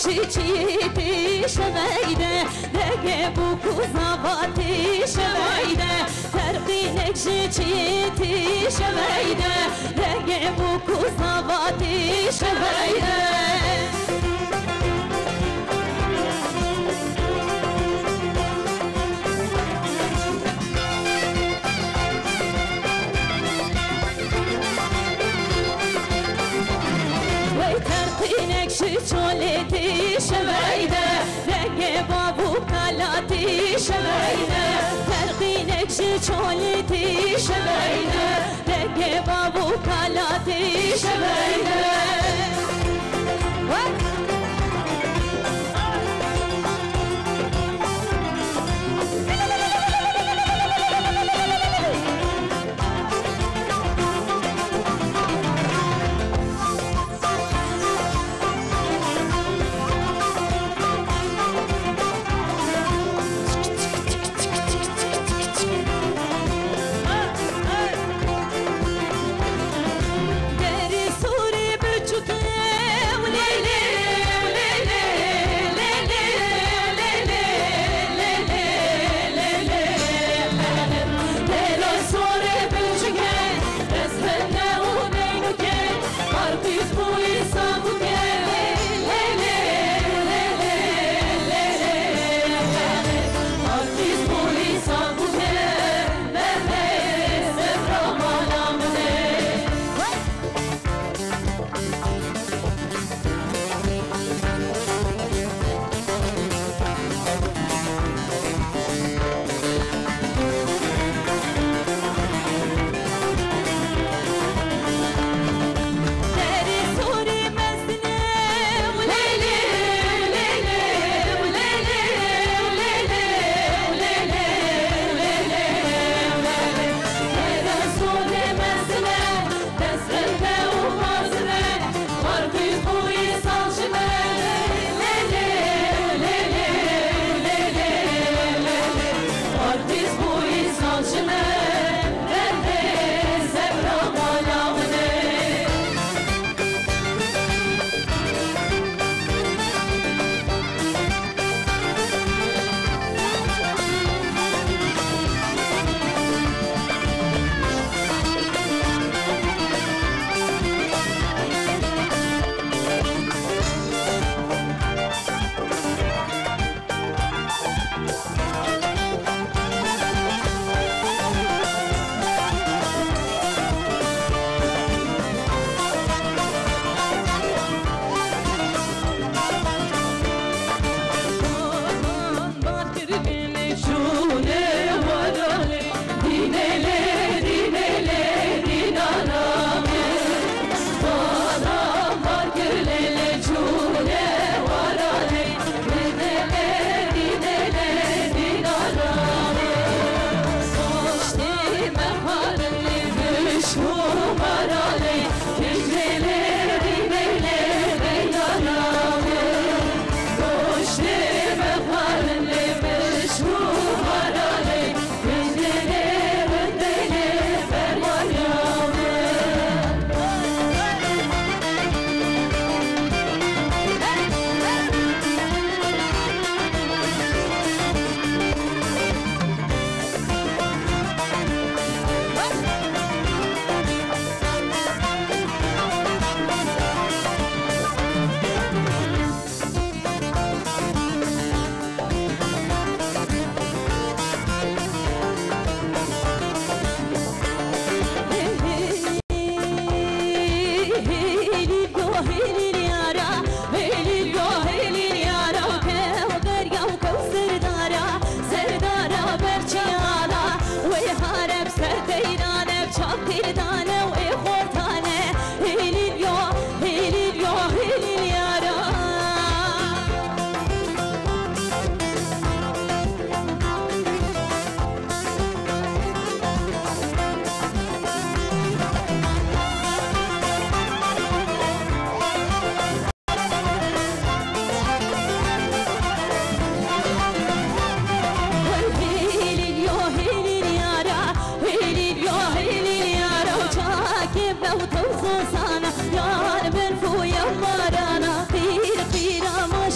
شیچیتی شویده دگه بوکو زواتی شویده ترقینک شیچیتی شویده دگه بوکو زواتی شویده چولتی شویده رنگ بابو کلاتی شویده فرقینک چولتی شویده رنگ بابو کلاتی شویده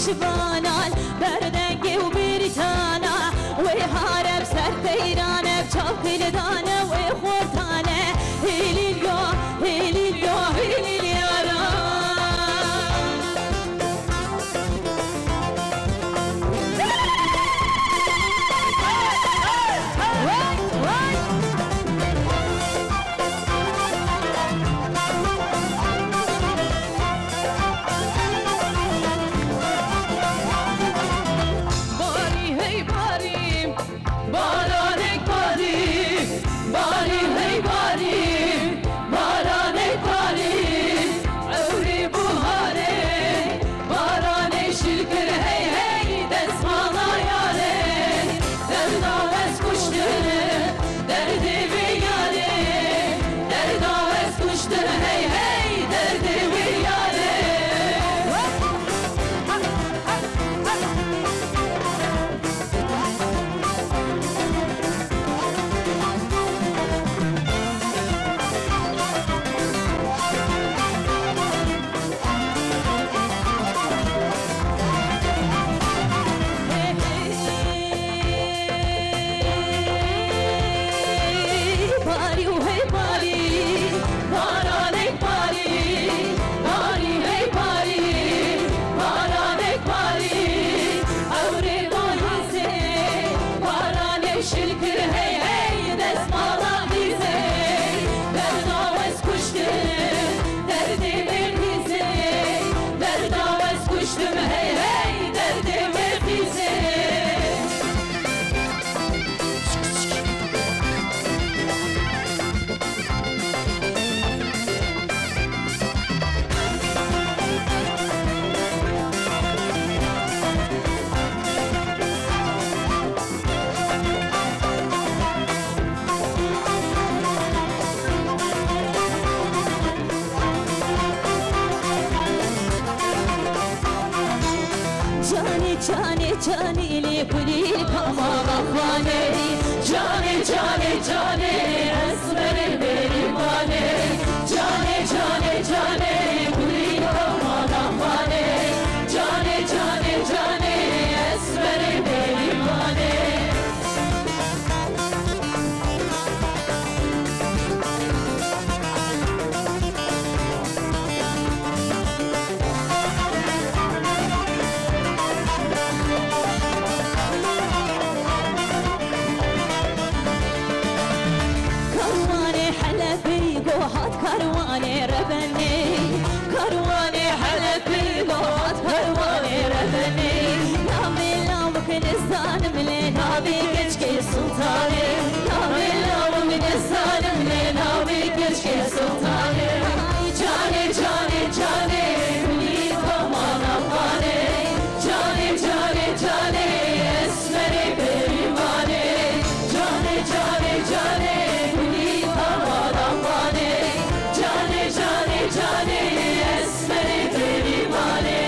پیشوانان بردنگی و بریتانا و هارب سر پیرانه بچاقل دانه و خورتانه هیلیلیا هیلیلیا هیلیلیارا جانی لیکلی کما غفانه جانی جانی جانی اسمر بریمانه جانی جانی جانی لیکلی کما غفانه جانی جانی جانی اسمر بریمانه كرواني ربني كرواني حلبي قوات كرواني ربني نامي لامك نسان ملي نامي كشكي سلطاني نامي لامك نسان ملي نامي كشكي سلطاني جاني جاني جاني ملي كمان أفاني جاني جاني جاني اسمري بريماني جاني جاني جاني ملي كمان أفاني جاني اسمري بريماني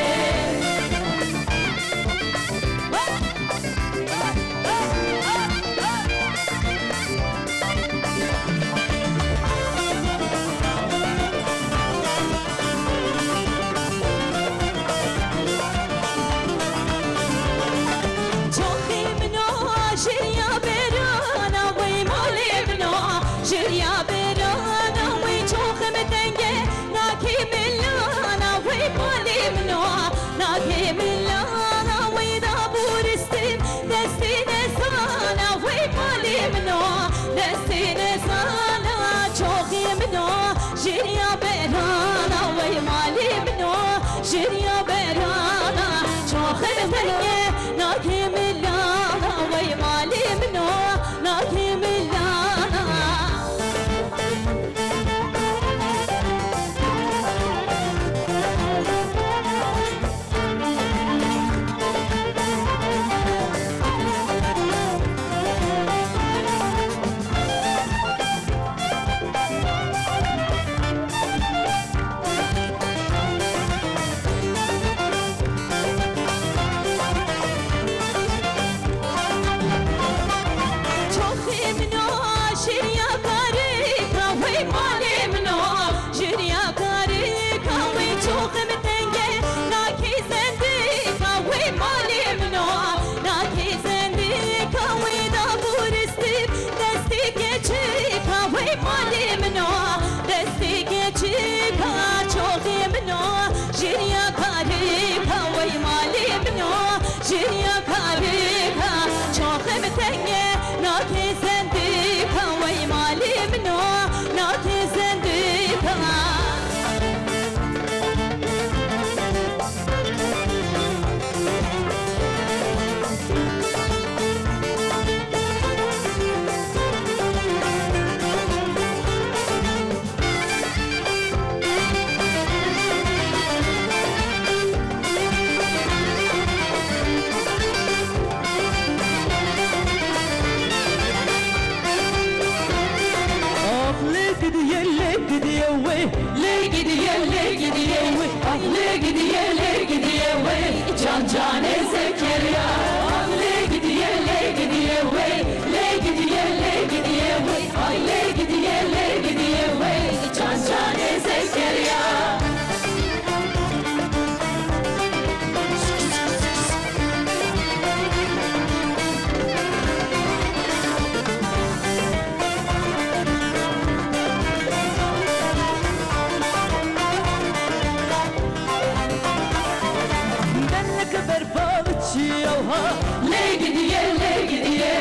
le gidiye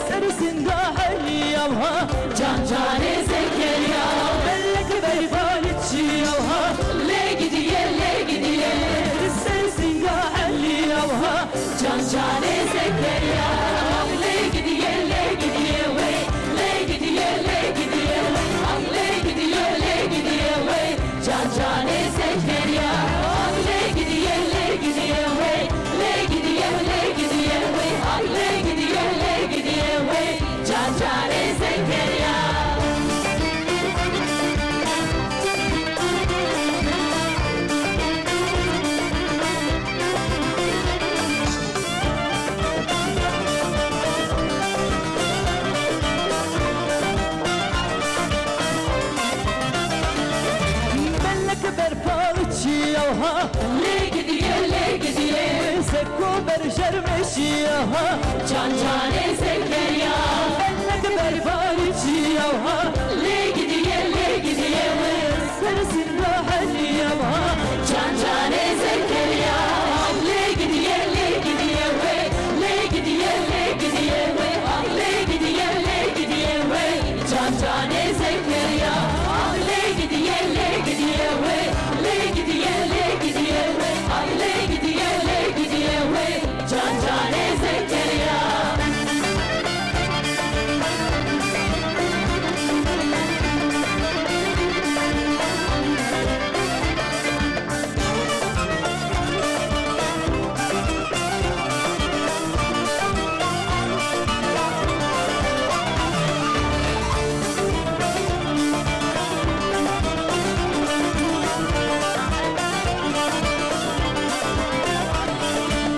Sersin dahil yavha Can cane Zekeriya Bellek beyfal içi yavha le gidiye Sersin dahil yavha Can cane Zekeriya le gidiye we le gidiye ah le gidiye we Can cane Zekeriya le gidiye we le gidiye we ah le gidiye we Can cane Zekeriya Bellek berfal içi yavha le gidiye Sekko berşermeşi yavha Can cane Zekeriya Bellek berfal içi yavha le gidiye Sersin dahil yavha Can cane Zekeriya le gidiye we le gidiye we ah le gidiye we Can cane Zekeriya le gidiye we le gidiye we ah le gidiye we Can cane Zekeriya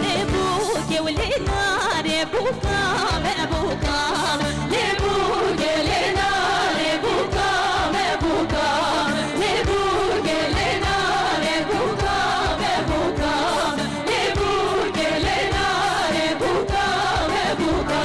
Nebuke ulena nebuka mebuka Nebuke lena nebuka mebuka Nebuke lena nebuka mebuka Nebuke lena nebuka mebuka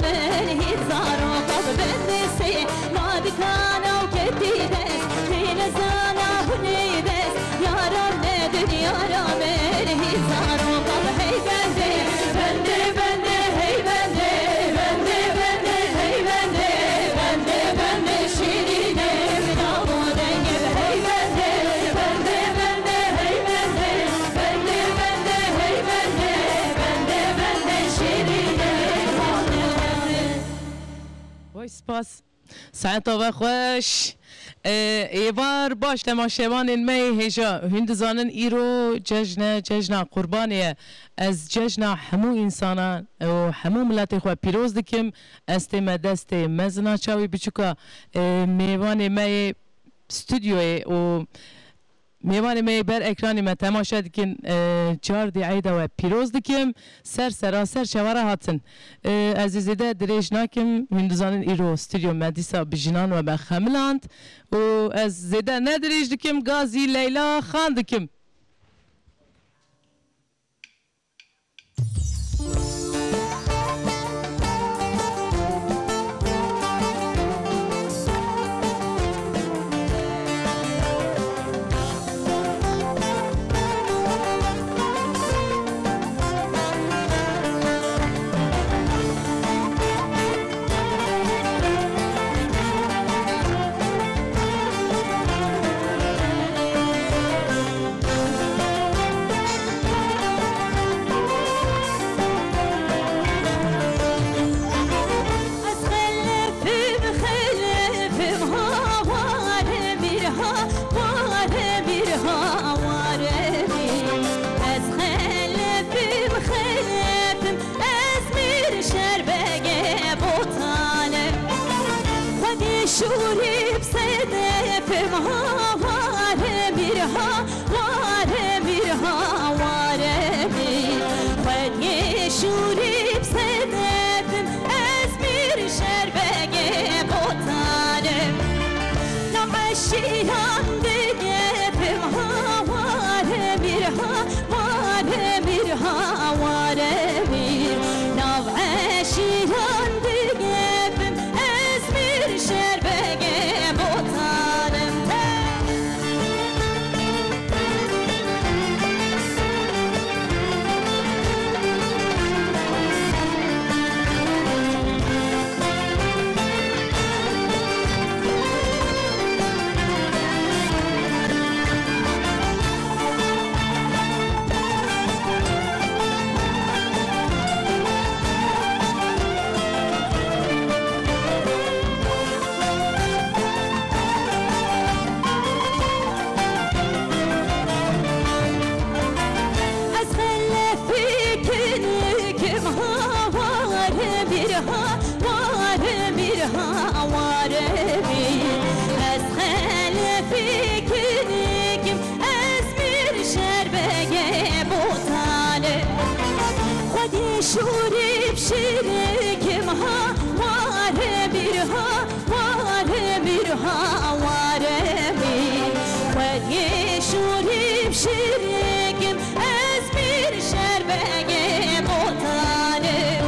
من هزار و قب بندسی نادکانا و کتی دست تین زانا هنی دست یارم ندن یارم من هزار و قب هی بنده بنده بنده هی بنده بنده بنده هی بنده بنده بنده شیرینه منامو دنگه هی بنده بنده بنده هی بنده بنده بنده هی بنده بنده بنده شیرینه وای سپاس ساعت و خوش ایوار باش تماشاوان می هجا هند زانن ایرو جشن قربانیه از جشن همو انسانان و همو ملت خو پیروز دکم استم دست مزنا چاوی بچوکا میوان می استودیوی و میوان می بر اکرانی ما تماشا دکن چهار دی عیدا و پیروز دکم سراسر شواره هاتن عزیزیده دریج ناکم هندوزانن ایرو استودیو مدیسا بجنان و بخملاند و از زیده ندریج دکم گازی لیلا خان دکم شوری بسده فمها واره میرها واره میرها واره میر خودی شوری بسده فم از میر شربگه بوتانه نمشیران دیگه فمها واره میرها واره میرها واره میر نمشیران دیگه شربگه بوتانم شوری بشیرکم ها واره بیرها واره بیرها واره بیر خودی شوری بشیرکم از بیر شربگه بوتانه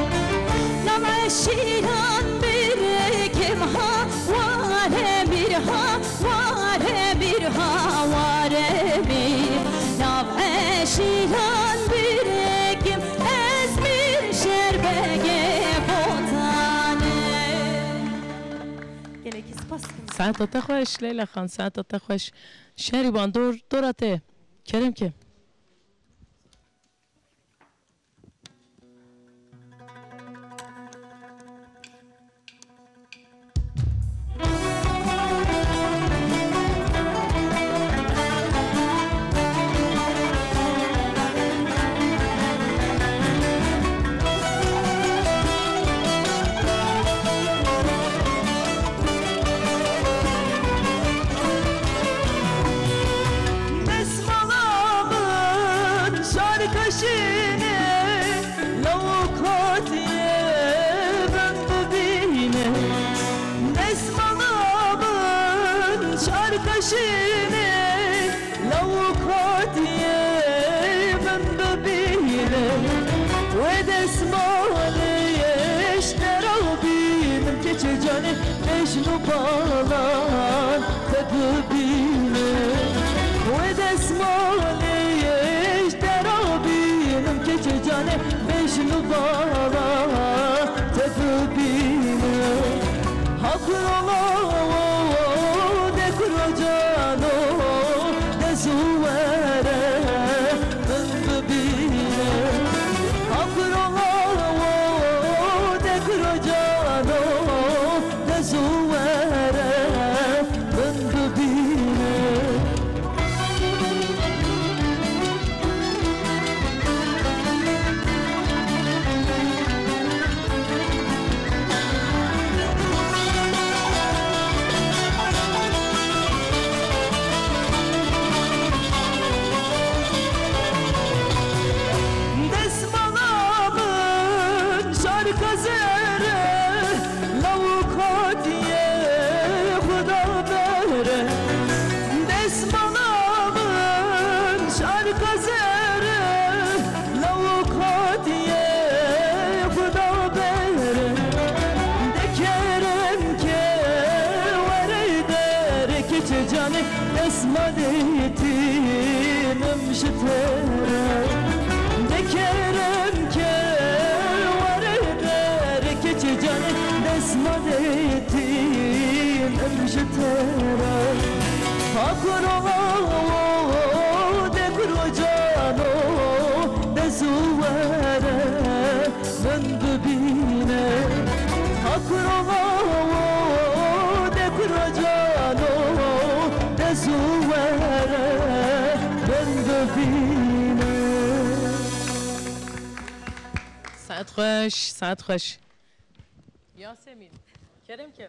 نمشیران بیرکم ها واره بیرها واره بیرها واره بیر نمشیران بیرکم ساعت تخوش لیلا خان ساعت تخوش شهری باندور دوراته کرم که Besmala مجنو بالان تببینه و دستمالیش درابینم که چه جانه مجنو بالان تببینه حکر الله دکر جانو دزوره من ببینه حکر الله دکر جانو دزوره من ببینه اسمديتينم شتره دكرم که وردرك جاني اسمديتينم شتره فاكر دكر جانو دزوره من ببینه فاكر دكر جانو دزوره من ببینه ساعت خوش ساعت خوش یاسمین کریم که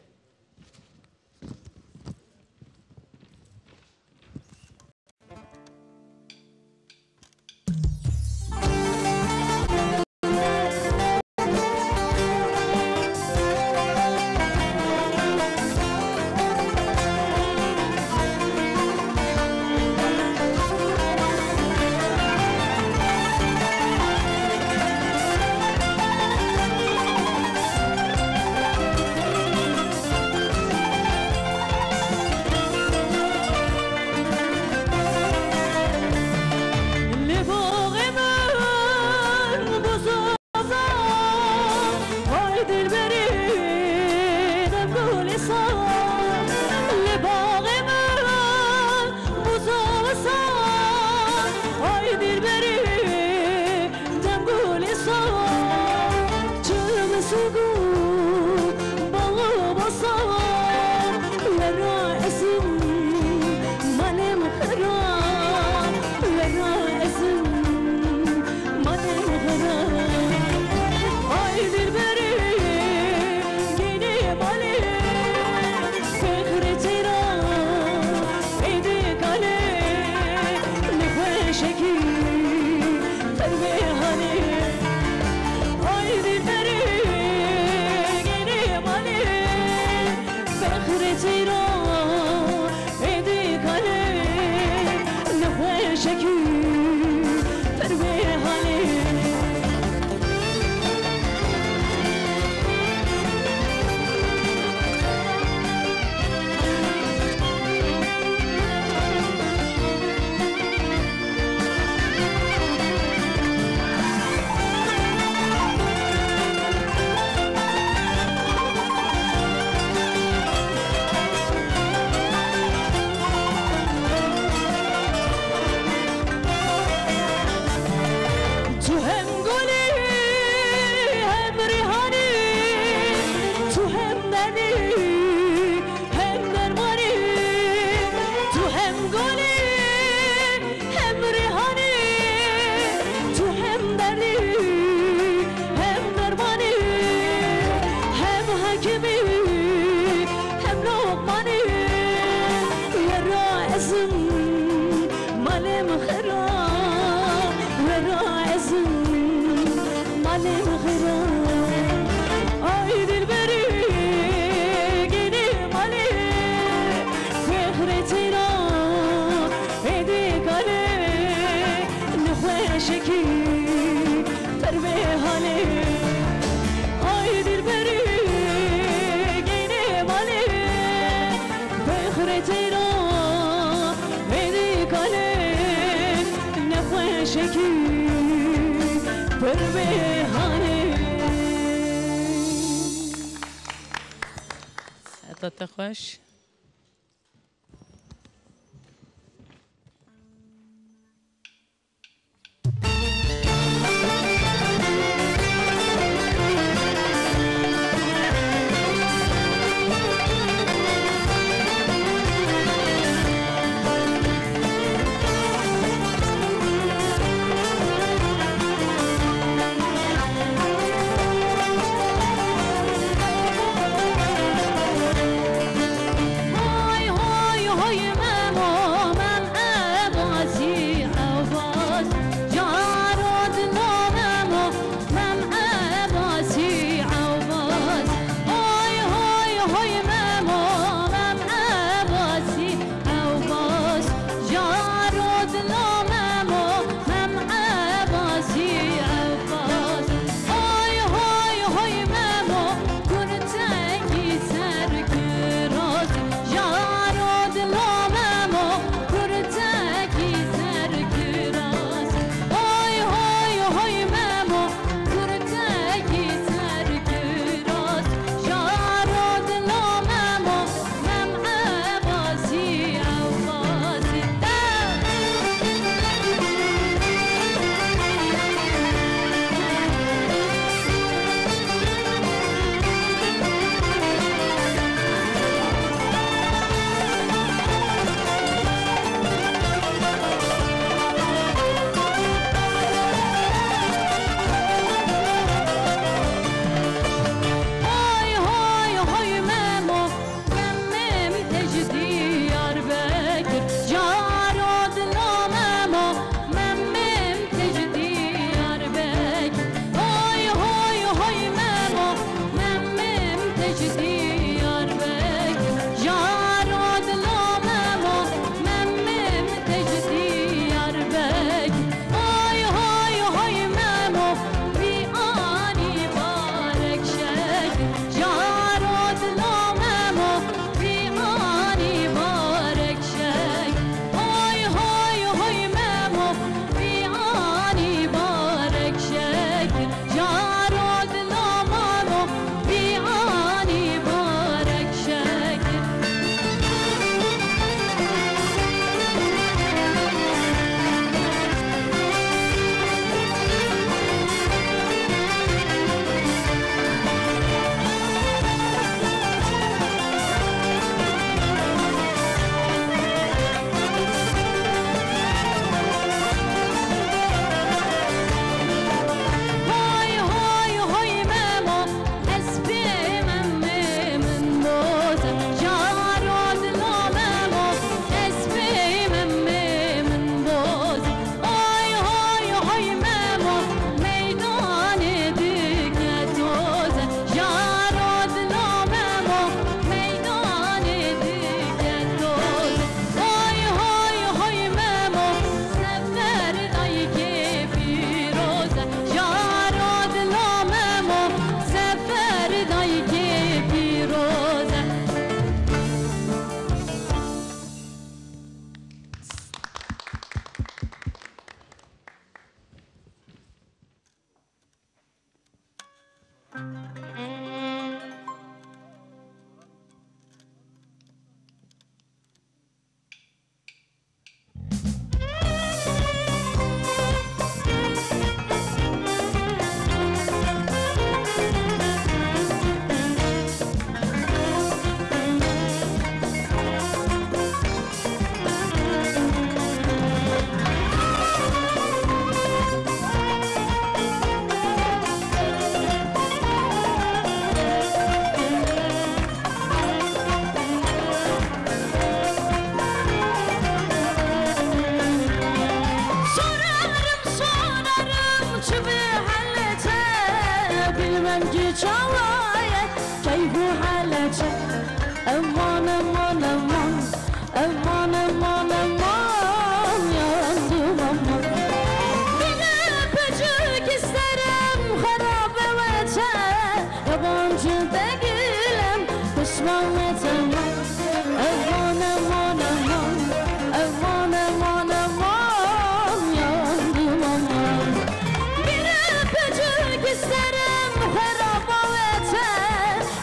سعادت خوش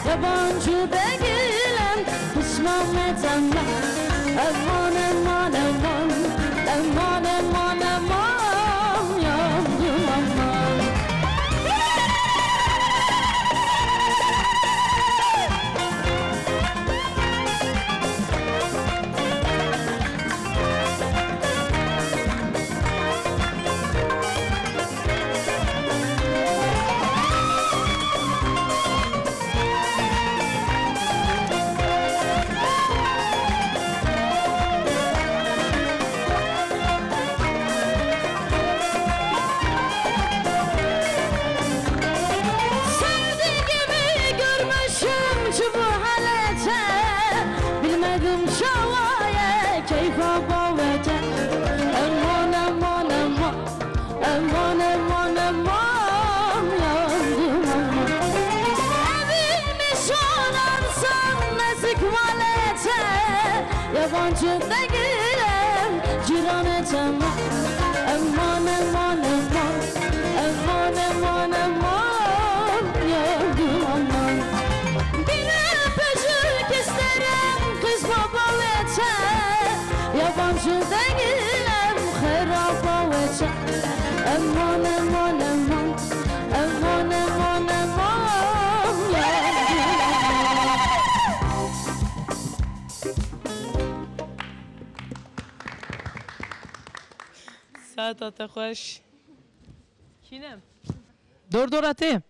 yabancı değilim kısmetim var. Aman aman aman, aman aman aman, yandım aman. Yabancı değilim ciranetim aman aman aman, aman aman aman, yandım aman. Bir öpücük isterim kız babalete, yabancı değilim harabavete. Aman aman aman, aman aman aman, yandım aman. ساعتات خوش کینم دور دوراته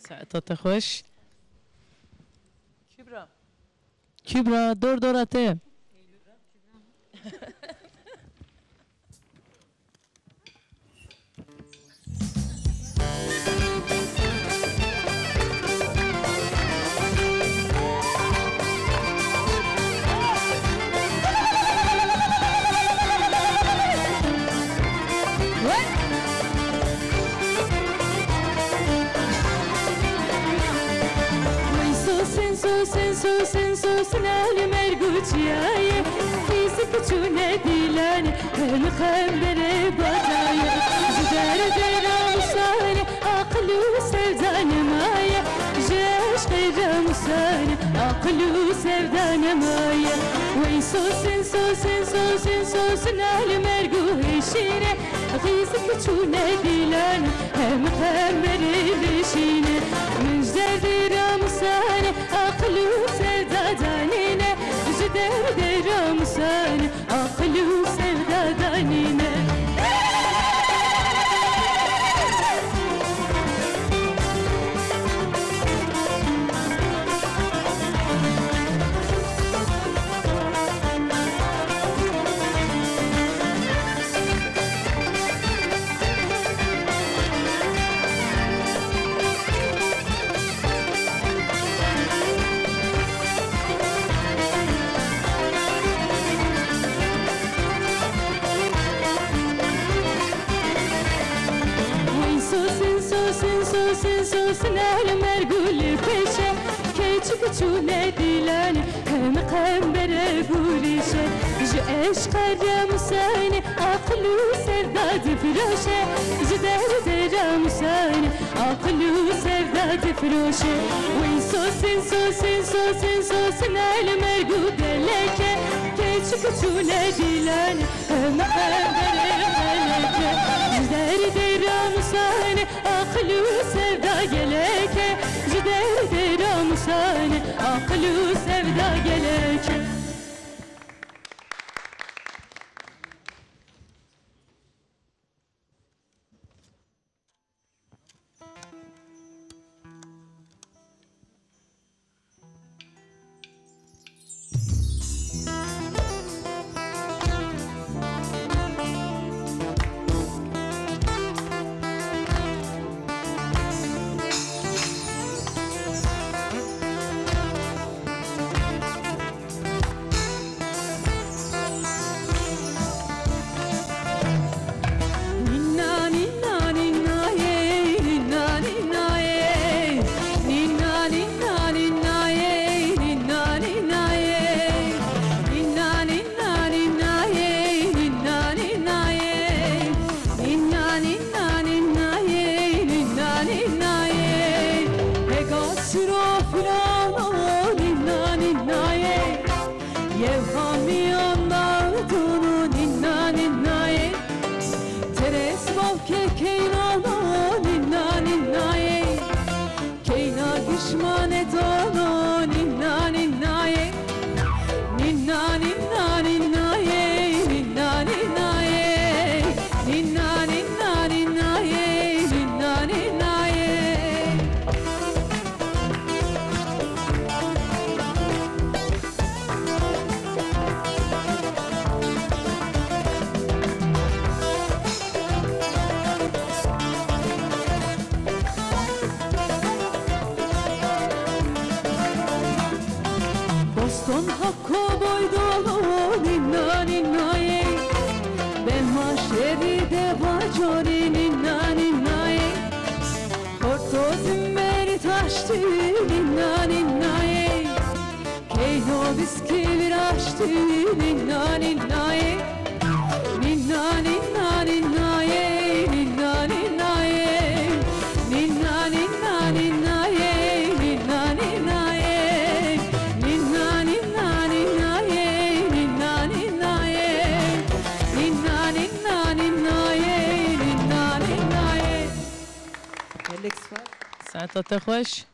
ساعتات خوش کبرا Kübra dor te. Sen elmer guciye fizik çune dilen hem khembere badaye zder deram sane aqlu sevdan maye jesh deram sane aqlu sevdan maye ve sen elmer guhişine fizik çune dilen hem khembere bişine müjder deram sane aqlu sevdadanine zder deram sane aqlu sevdadanine sen elmer gül peşe keçik çune dilen hem kembere gülüşe eşk arem seni aklı sevdad firoşe zder deram seni aklı sevdad firoşe sen elmer gül deleke keçik çune dilen hem kembere gülüşe zder deram seni aklı sevda geleke zder deram seni aklı sevda geleke ساعتها خوش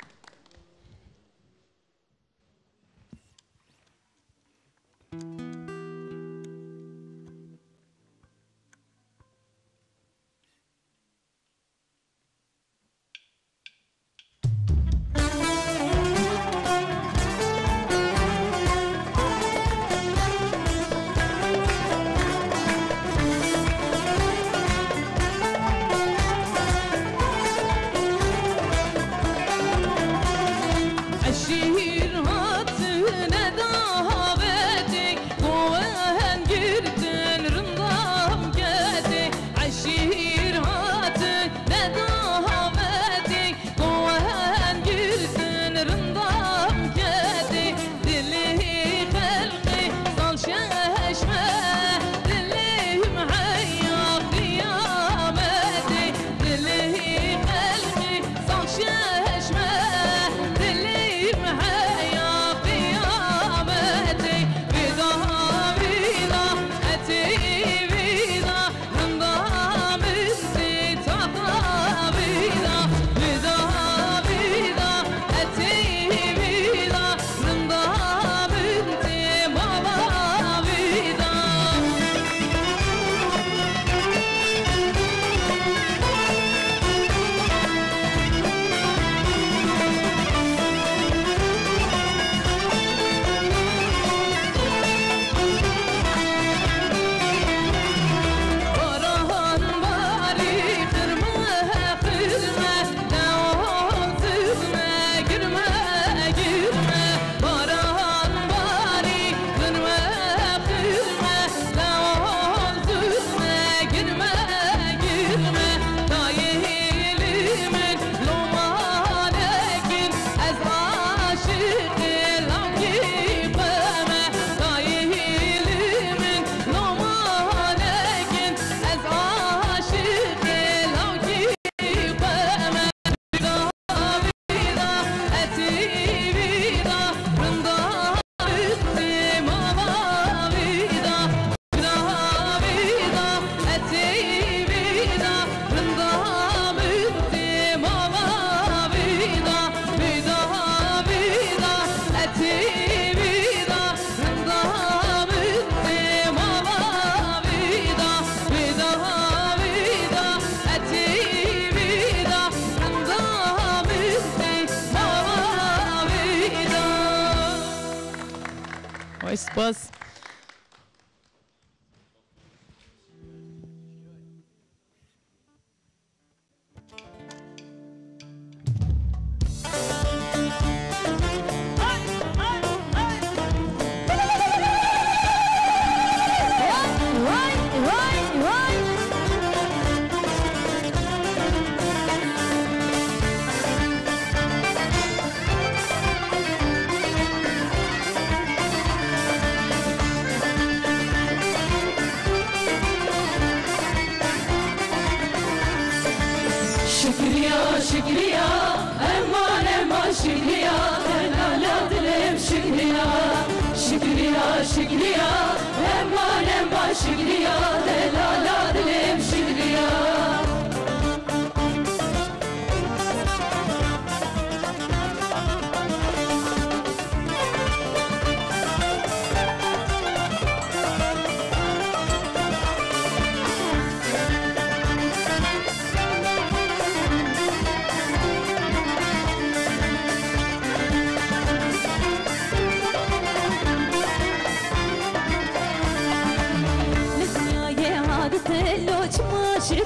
وای سپاس. شكريا امان امان شكريا انا لا ظلم شكريا شكريا شكريا امان امان شكريا انا لا ظلم شكريا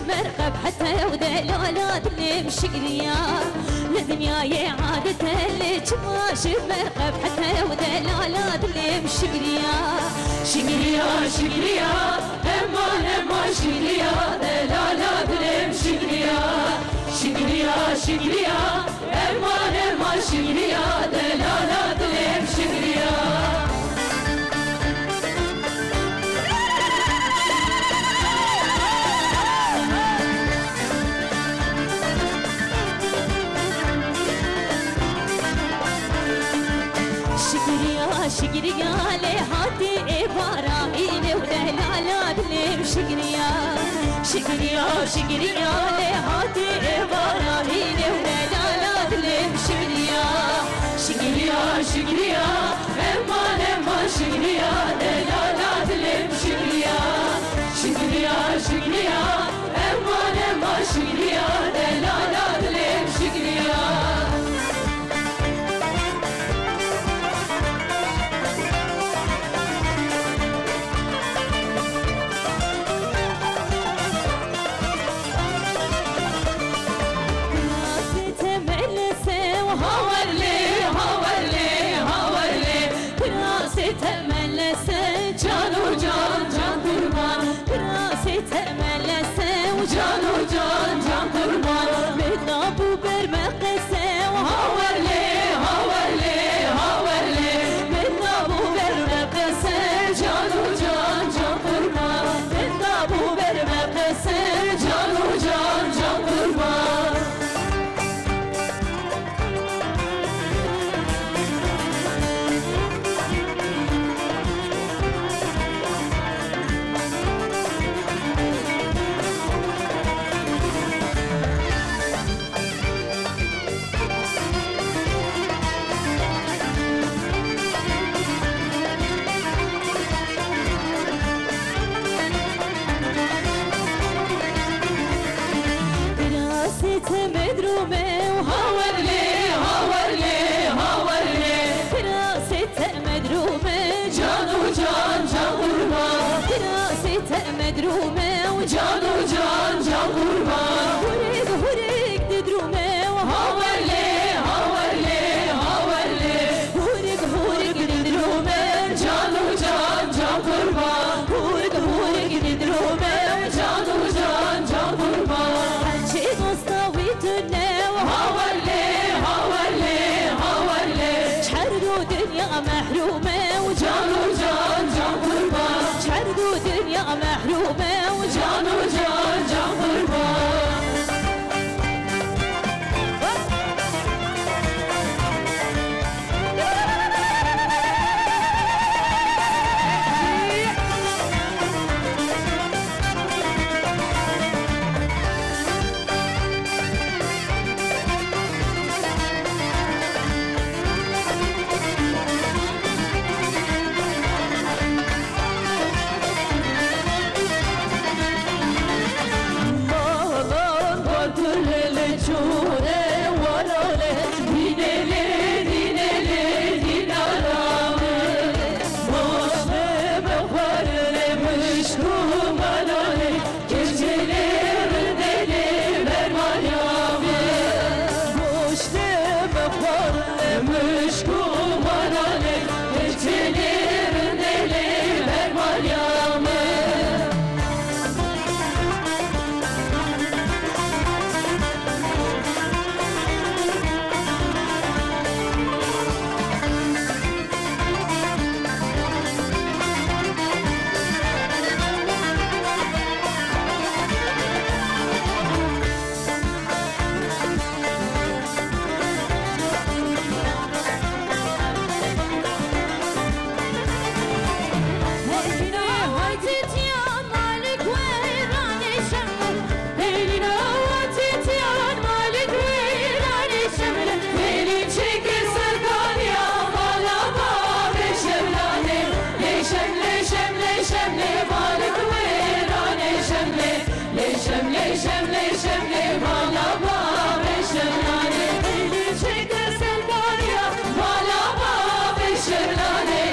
مرقب حتى ودلالات اللي مشقريا للدنيا يا عادة اللي تماشي مرقب حتى ودلالات اللي مشقريا شقريا شقريا امان امان شقريا دلالات اللي مشقريا شقريا شقريا امان امان شقريا دلالات اللي مشقريا شقريا لهاتي إبراهيم ودلالات اللي شقريا شقريا شقريا لهاتي إبراهيم ودلالات اللي شقريا شقريا شقريا امان امان شقريا دلالات اللي شقريا شقريا شقريا امان امان شقريا دلالات اللي شقريا مدرومة وجان وجان جان قربان هوريك هوريك تدرومة وهاورلي هاورلي هاورلي هوريك هوريك تدرومة جان وجان جان قربان هوريك هوريك تدرومة جان وجان جان قربان هالشي مستوي تنا وهاورلي هاورلي هاورلي شحردو دنيا محرومة وجان وجان جان قربان شحردو دنيا محرومة وجان وجان جان قربان شمله شمله بالا باب شملانه خیلی چکر سلباریا بالا باب شملانه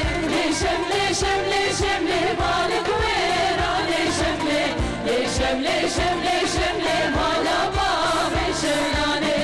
شمله شمله شمله بالا کویرانه شمله شمله شمله شمله بالا باب شملانه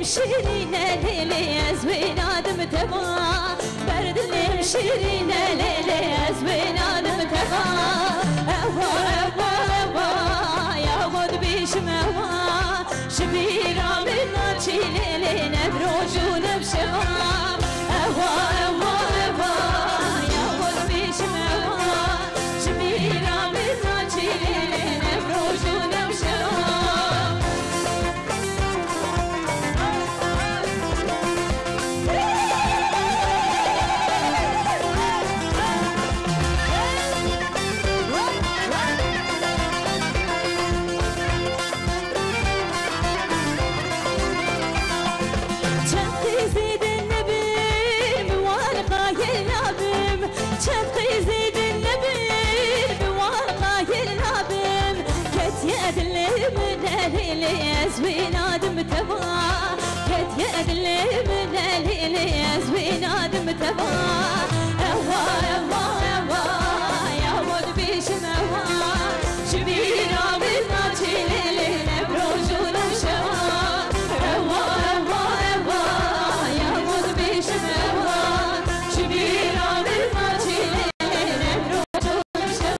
شيرينه ليلي ازوين ادم تبا بردلم شيرينه ليلي ازوين ادم تبا اوا اوا اوا يا ود بيش موا شبيرا من ليلي نبروجون بشوا اوا اوا اوا يا ود بيش موا شبيرا من ليلي نبروجون بشوا زوين ادم تبا كت يدلي من الليل زوين ادم تبا اوا اوا اوا يا ود بيش موا شبيرا بالناتي ليلي نبروجون بشوا اوا اوا اوا يا ود بيش موا شبيرا بالناتي ليلي نبروجون بشوا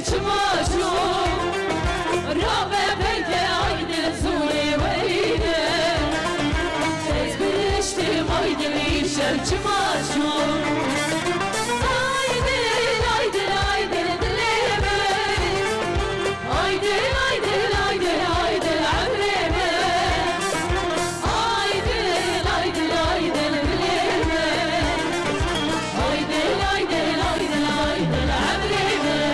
çmaşu Rabe peyke aydın zuni veyne Tez biliştim aydın işem çmaşu Aydın aydın aydın dileme Aydın aydın aydın aydın amreme Aydın aydın aydın dileme Aydın aydın aydın aydın amreme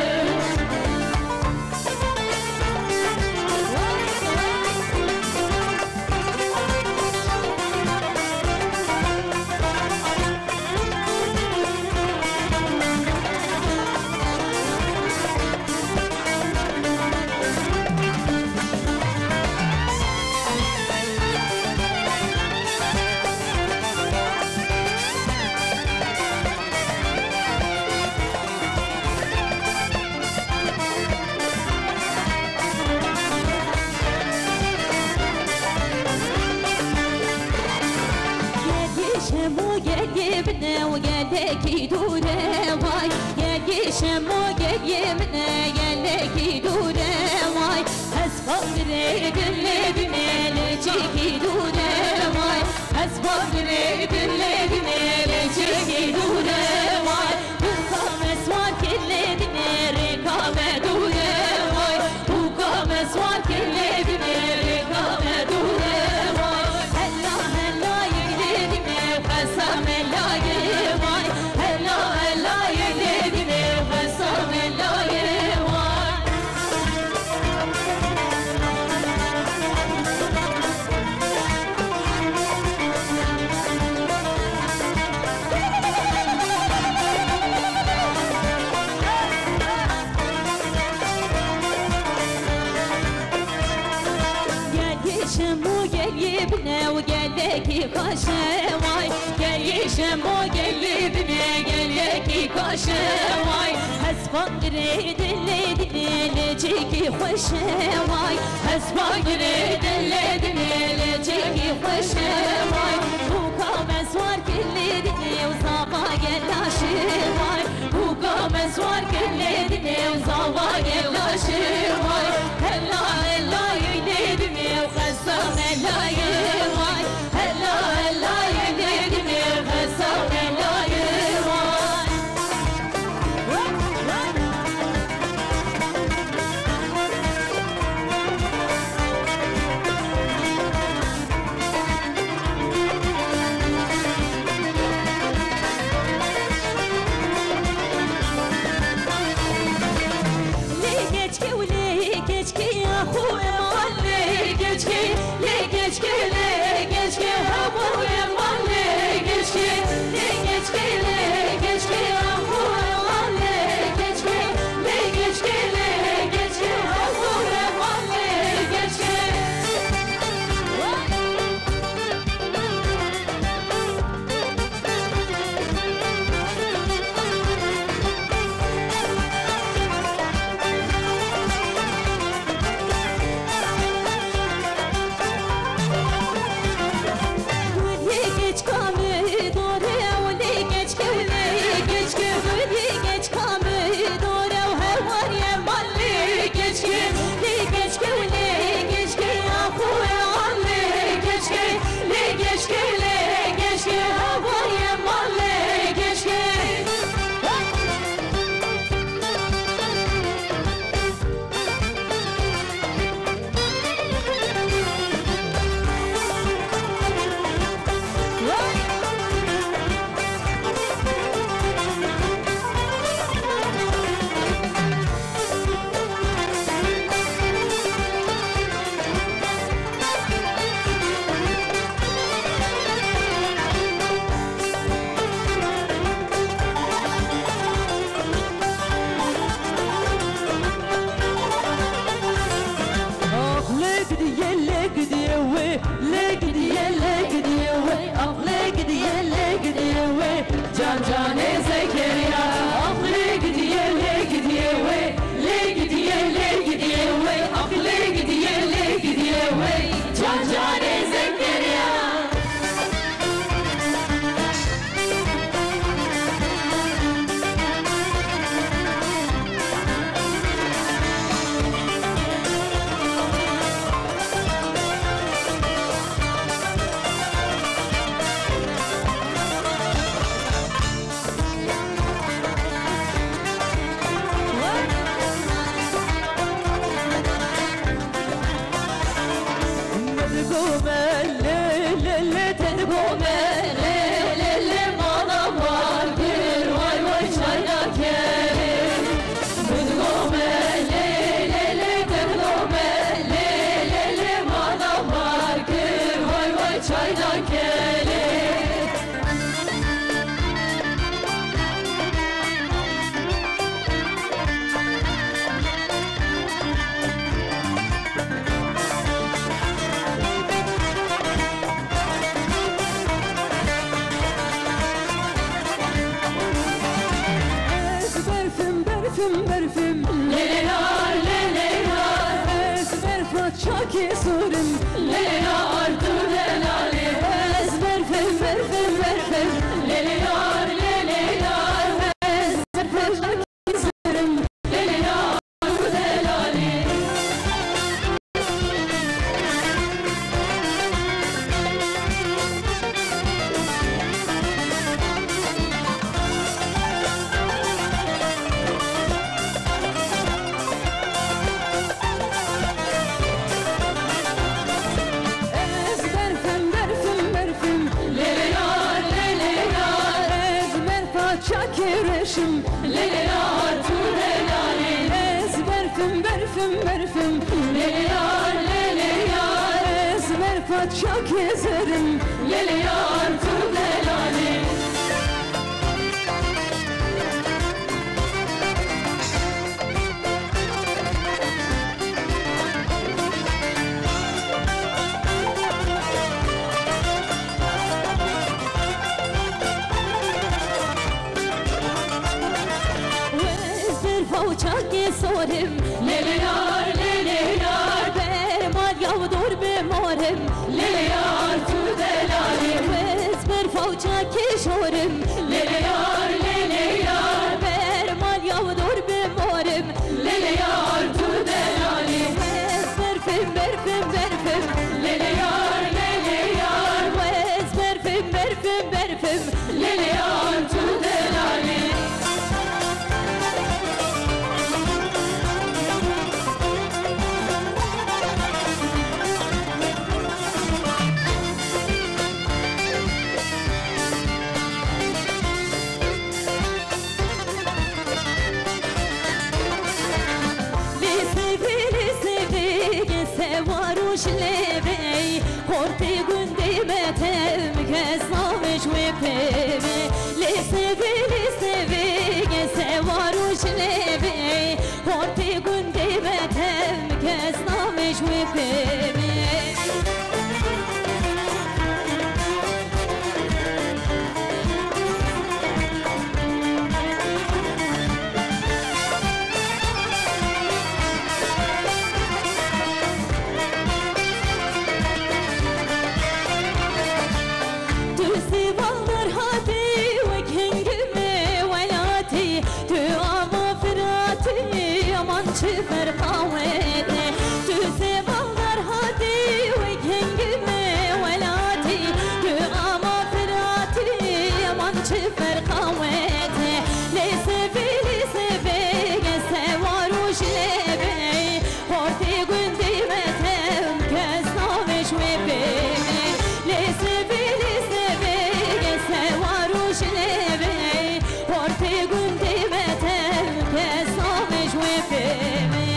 Yemine o geldeki dure vay Gel geçem o gel yemine geldeki dure vay Hasbabire gülledine leceki dure vay Hasbabire gülledine leceki dure vay Hukames var kelledine rekame dure vay Hukames var kelledine rekame dure vay Hella hella yedine Kasam elaye vay Hella hella yedine Kasam elaye vay Gel yeşem o gel yebine o geldeki kaşe vay Gel yeşem o gel yebine geldeki kaşe vay Hasbagire dilledine leceki hoşe vay Hasbagire dilledine leceki hoşe vay Hukames var kelledine uzava gel laşe vay Hukames var kelledine uzava gel laşe vay Hella hella yedine Kasam elaye vay Hella hella yedine Kasam elaye vay Le geçki u le geçki ya huema le geçki le geçki le geçki ha huema le geçki le geçki le geçki ha huema le geçki le geçki le geçki ha huema le geçki Geç kame dore ole geç kele geç kele geç kame dore her var ya malle geç kele geç kele geç kele afuale geç kele geç kele geç kele var ya malle geç kele Can cane zekeriya akle gidiye le gidiye we le gidiye le gidiye we akle gidiye le gidiye we can cane zekeriya Çaki surim Leyla ardu delali Ez berfim berfim berfim Leyla leyla Ez berfim çaki surim Leyla ardu delali Çakireşim Leyla artu delali Ez berfim berfim berfim Leyla leyla Ez berfat çakizerim Leyla artu delali Çaki sorim Leyla leyla Bermal yavdur bemorim Leyla artu delali Vez berfav çaki şorim Leyla leyla Bermal yavdur bemorim Leyla artu delali Vez berfim berfim berfim Leyla leyla Vez berfim berfim berfim Leyla artu delali Varuş levey Horti gündi betem Kesnamış ve peve Le sevi Gese varuş levey Horti gündi betem Kesnamış ve peve Çıfır kavete Tüse ballar hadi Vekengime velati Tü ama firati Aman çıfır kavete Le sevi Gese varuş lebe Horti gündi metem Kesnamış ve bebe Le sevi Gese varuş lebe Horti gündi metem Kesnamış ve bebe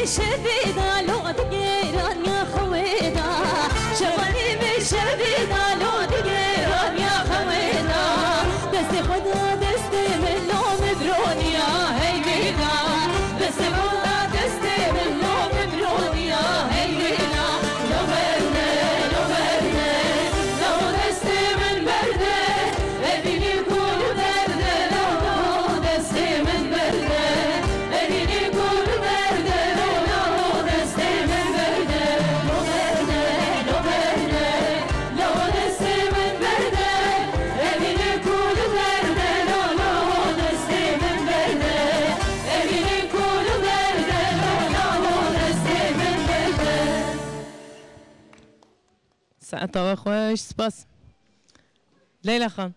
شبيدا لو تقيران يا خويدا شواني بشبيدا لو تقيران يا خويدا دستي خدا دستي من لوم برونيا هي بيدا دستي خدا دستي من لوم برونيا هي بيدا لو بردة لو بردة لو دستي من بردة ابني كل بردة لو دستي من بردة ابني كل بردة لو دستي من بردة لو بردة لو بردة لو دستي من بردة ابني كل بردة لو دستي من بردة ابني كل بردة لو دستي من بردة ساعتها خوش سپاس لیلا خان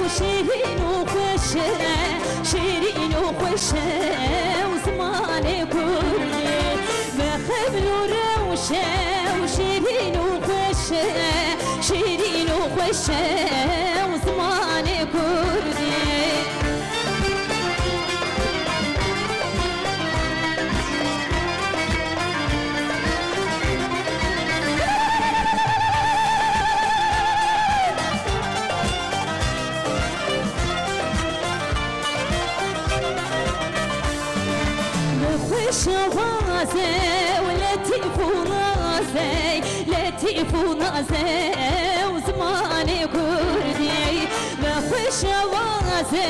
وشيرين وخوشة شيرين وخوشة وزماني كردي بخبل وروشة وشيرين وخوشة شيرين وخوشة وزماني كردي شوازي ولطيف ونازي لطيف ونازي وزماني كردي بخوش شوازي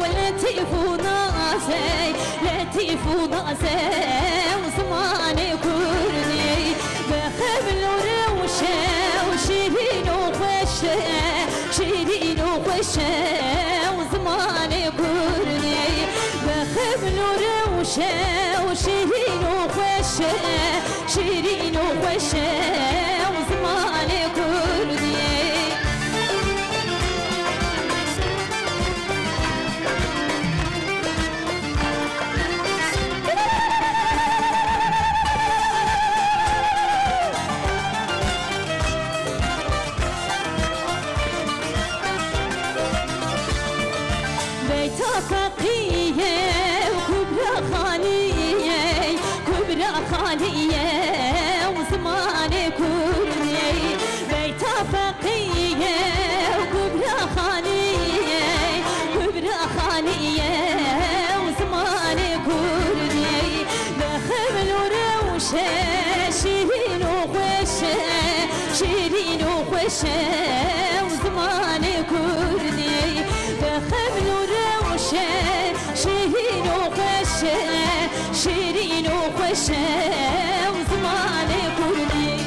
ولطيف ونازي لطيف ونازي وزماني كردي بخبل وروشة وشيرين وخوشة شيرين وخوشة وزماني كردي بخبل وروشة وشيرين وخوشة شيرين وخوشة وزماني كردي بيتا فقيه وكبرى خالية كبرى خالية وزماني كردي بيتا فقيه وكبرى خالية كبرى خالية وزماني كردي بخبل وروشة شيرين وخوشة شيرين وخوشة وزماني كردي بخبل وروشة شيرين وخوشة شيرين وخوشة وزماني كردي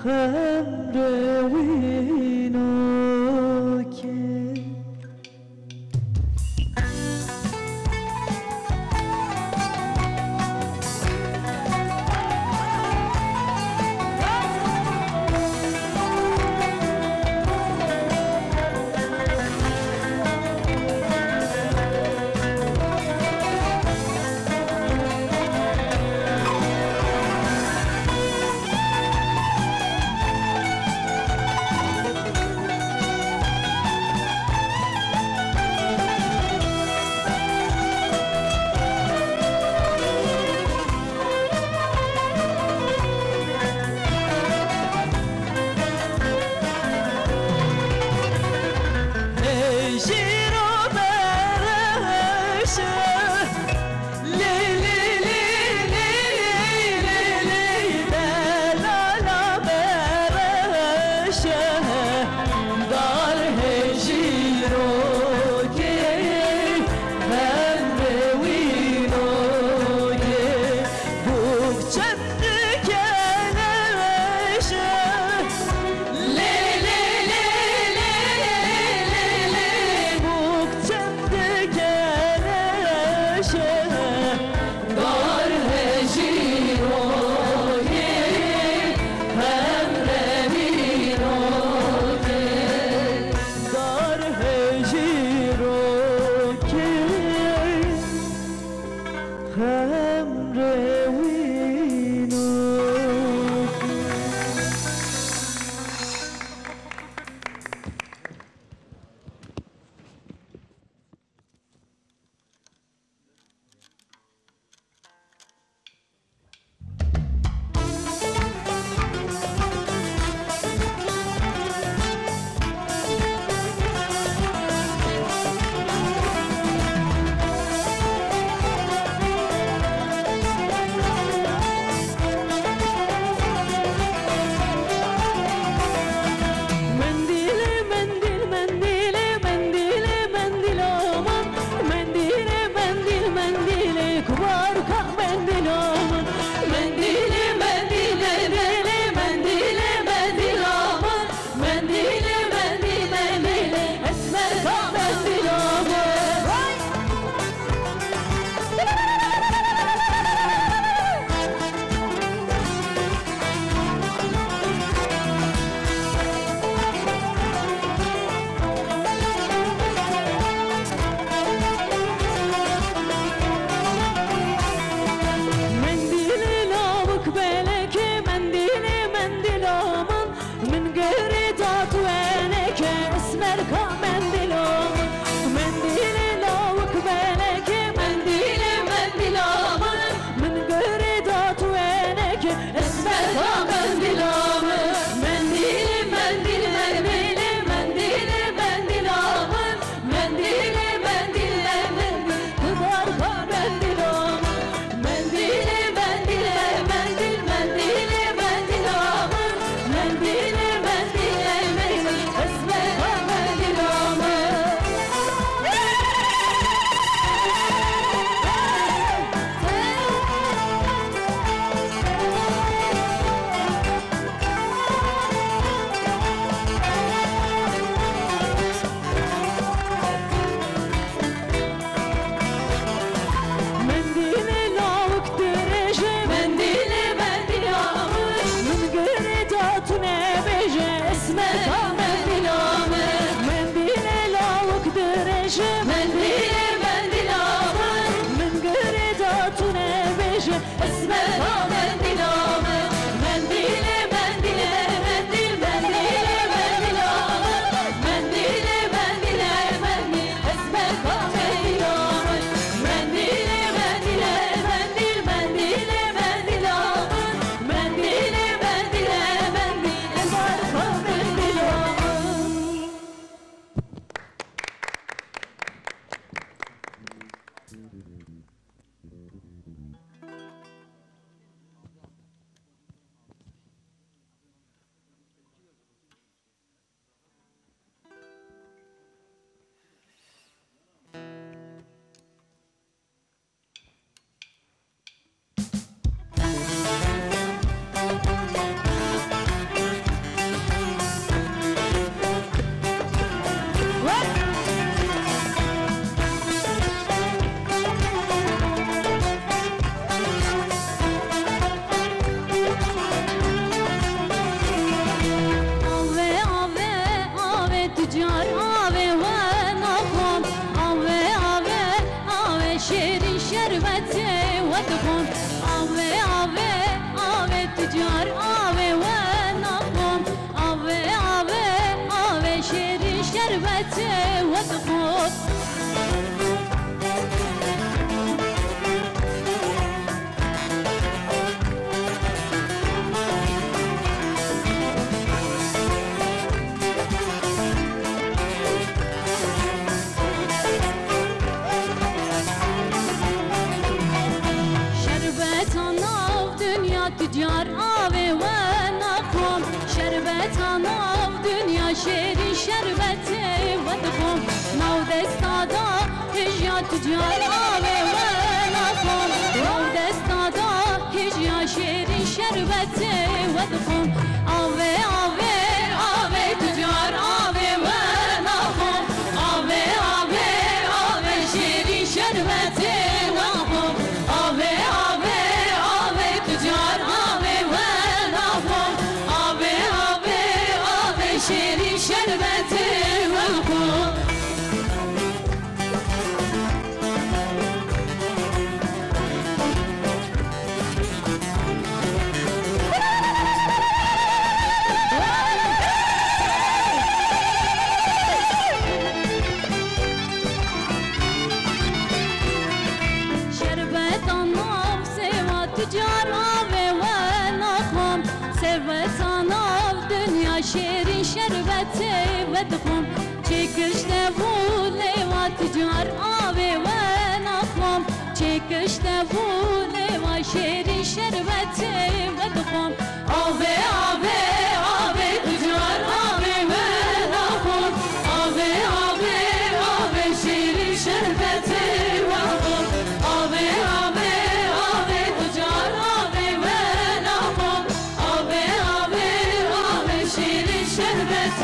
خمر وینو که ودخون آوه آوه آوه تجار آوه و نخون آوه آوه آوه شیری شربت ودخون تجار آوه و نخوم شربتان آو دنیا شیری شربت ودخوم نو دستادا هجیا تجار آوه و نخوم نو دستادا هجیا شیری شربت ودخوم آوه آوه آوه تجار آوه و نخوم آوه آوه آوه شیری شربت ودخوم آوه آوه آوه تجار شیری شربت والخون شربت آناف سوا تجار آوه و نخوام ثروت آناف دنیا شیری شربت ودخوم چکشته بوله و تجار آوه و نخوام چکشته بوله و شیری شربت ودخوم آوه آوه آوه تجار آوه و نخوام آوه آوه آوه شیری شربت ودخوم آوه آوه آوه تجار آوه و نخوام آوه آوه آوه شیری شربت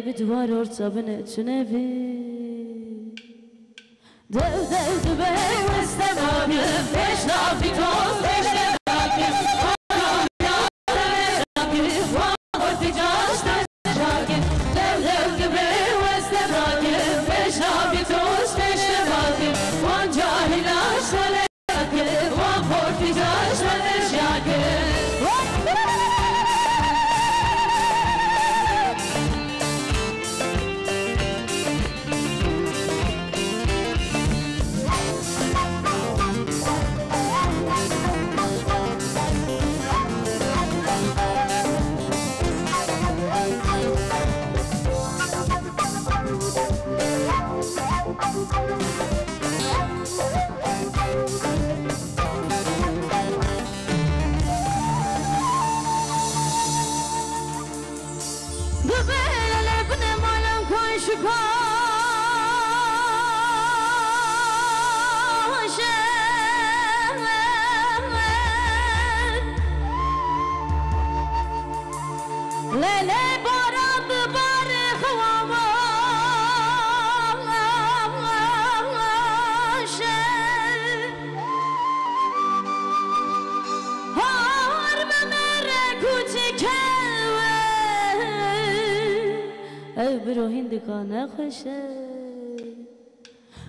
بدوار ارتبنا تنبي دو دبي واستماك فيش نافي توز فيش نافي برو هندگانه خوشه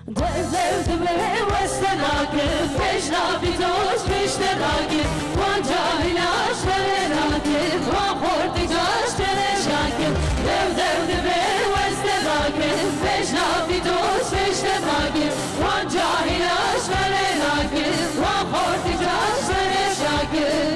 دل دمه وستناکه پیشنا بیتوش پیشتناکه وان جاهلاش فرناکه وان خورتی جاش تنشاکه دل دمه وستناکه پیشنا بیتوش پیشتناکه وان جاهلاش فرناکه وان خورتی جاش تنشاکه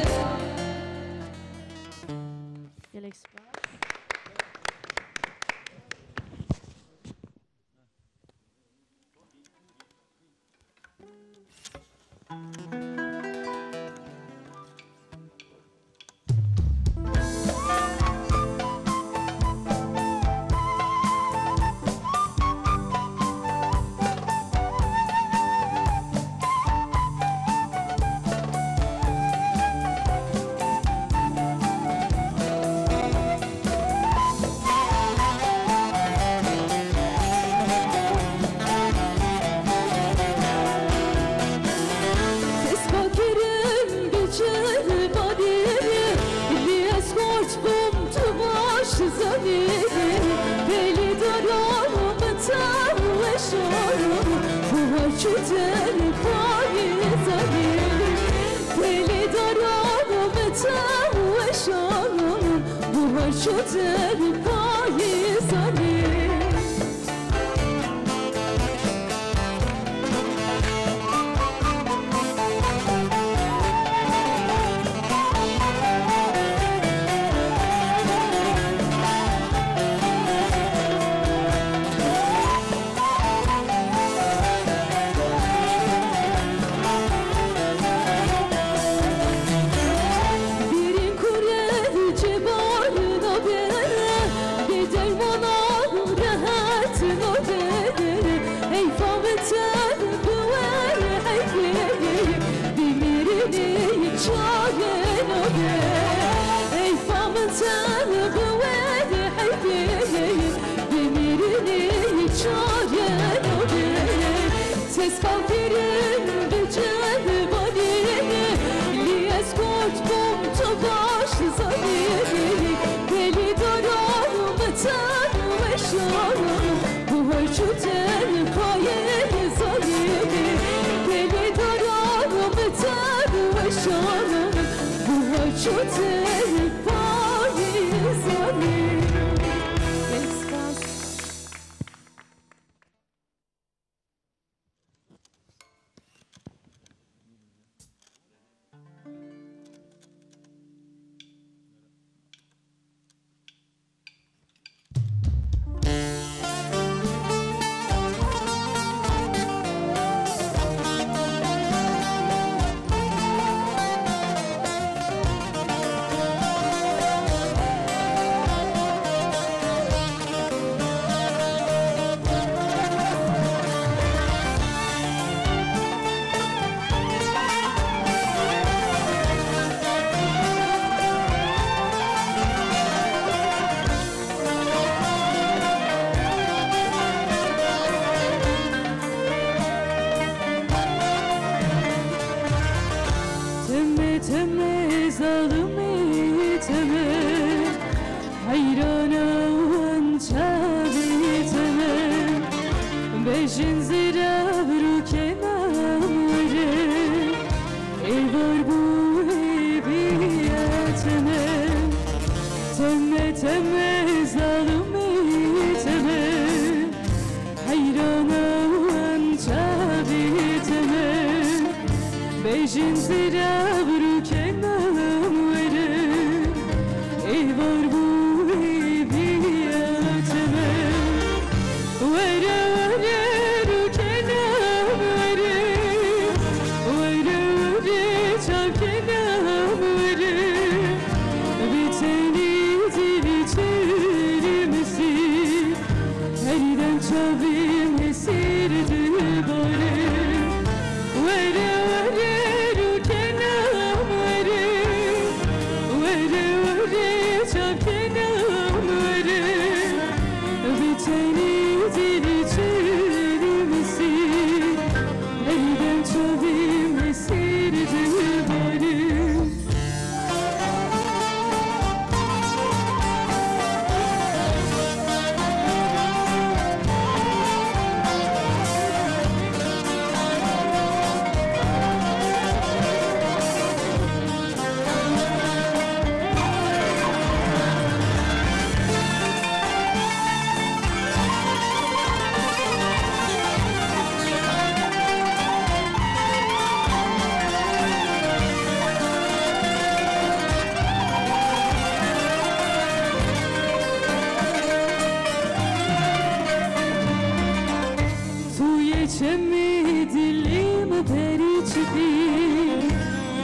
geçemi dilim periçbi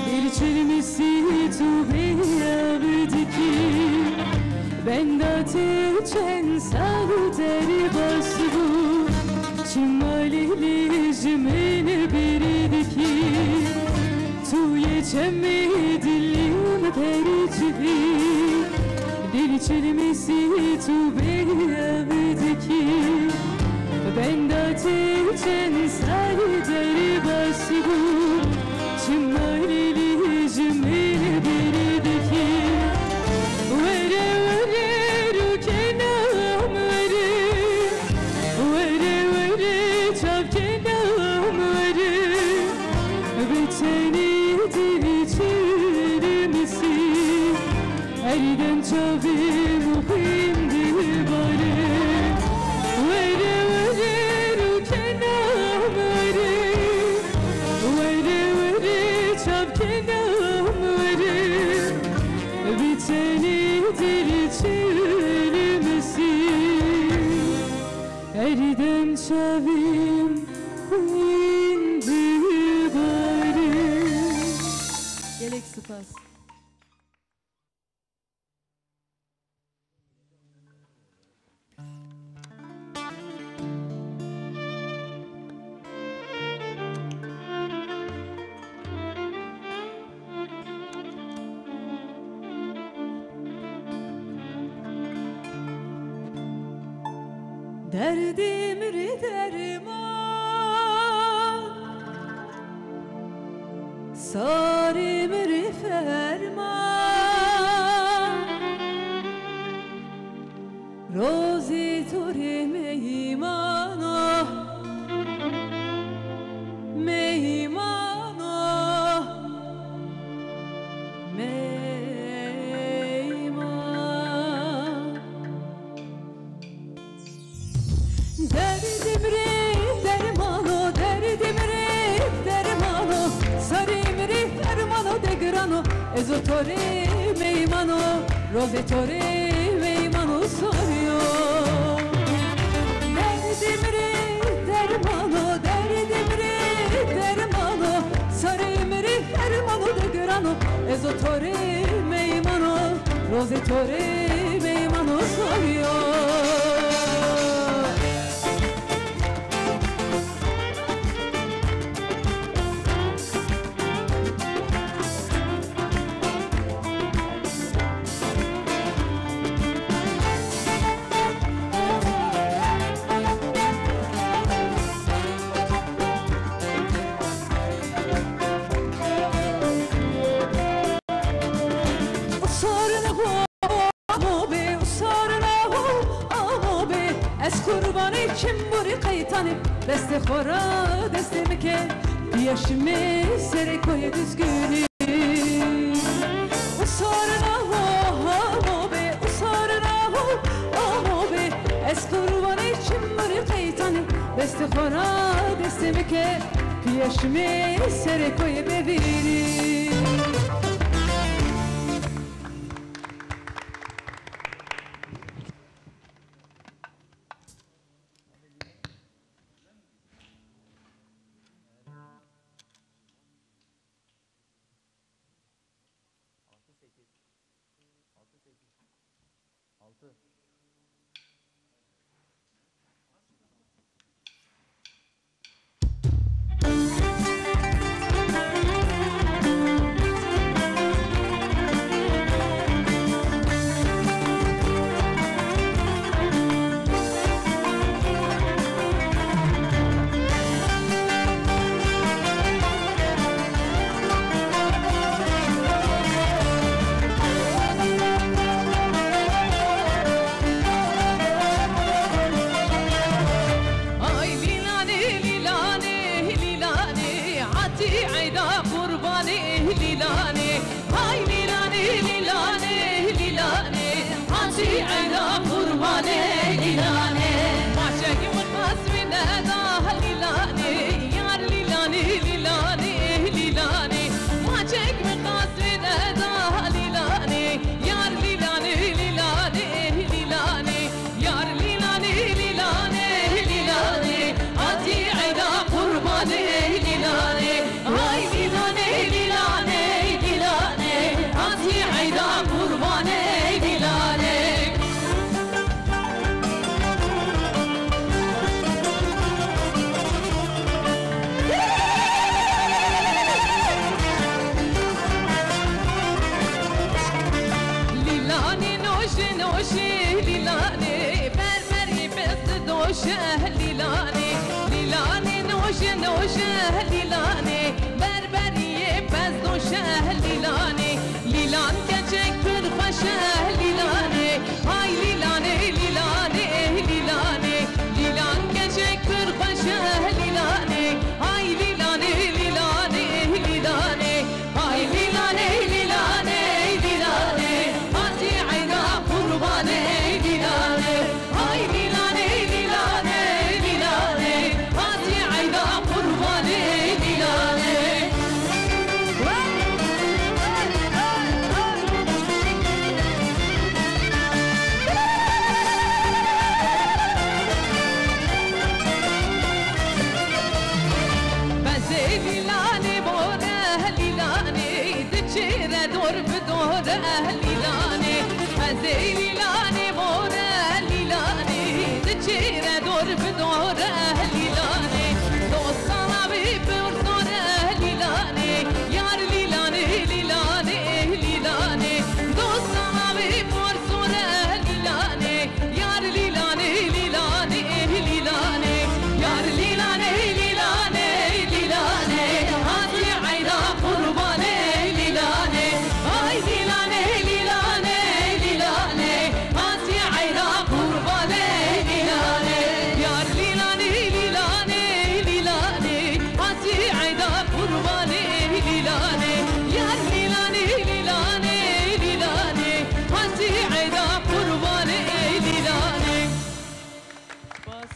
Dil çelmesi tu beyavdiki Ben de teçen sağı deri basbu Çimalili jimene biridiki Tu geçemi dilim periçbi Dil çelmesi tu beyavdiki Ben de teçen sağı deri basbu Çimalili jimene biridiki Vere vere rukenam vere Vere vere çapkenam vere Beteni dili çirmesi Erden çavi muhim dibare Vere vere rukenam vere Vere vere çapkenam vere Biteni dili çevirmesi Erden çavim indi bari Gelek spas Derdimri derman Sarimri ferman Rozi turi meymano Meymano Meyman Derdim rif dermano, derdim rif dermano Sarim rif dermano de grano Ezotore meymano, rozetore meymano soruyor Derdim rif dermano, derdim rif dermano Sarim rif dermano de grano Ezotore meymano, rozetore meymano soruyor Kim buri kaytanip deste xora destemi ke Yaşımı sere koy düzgünü Usarına ho amo be Usarına ho amo be Es kurbanı kim buri kaytanip deste xora destemi ke Yaşımı sere koy bebiri دوشه لیلانه لیلانه نوشه نوشه لیلانه بربریه پس دوشه لیلانه لیلان کچک پر خوشه لیلانه های لیلانه لیلانه لیلانه لیلان کچک پر خوشه لیلانه های لیلانه لیلانه لیلانه های لیلانه لیلانه لیلانه آتی عینا قربانه لیلانه های لیلانه لیلانه لیلانه آتی عینا قربانه لیلانه لیلانه بوره لیلانه دچیره دور بدوره لیلانه هزی لیلانه بوره لیلانه دچیره دور بدوره لیلانه دوستانا بی بردوره لیلانه یار لیلانه لیلانه لیلانه دوستانا بی بردوره لیلانه یار لیلانه لیلانه لیلانه یار لیلانه لیلانه لیلانه هاتی عینا قربانه لیلانه های لیلانه لیلانه لیلانه هاتی عینا قربانه لیلانه یار لیلانه لیلانه لیلانه هاتی عینا قربانه لیلانه یار لیلانه لیلانه لیلانه هاتی عینا قربانه لیلانه باز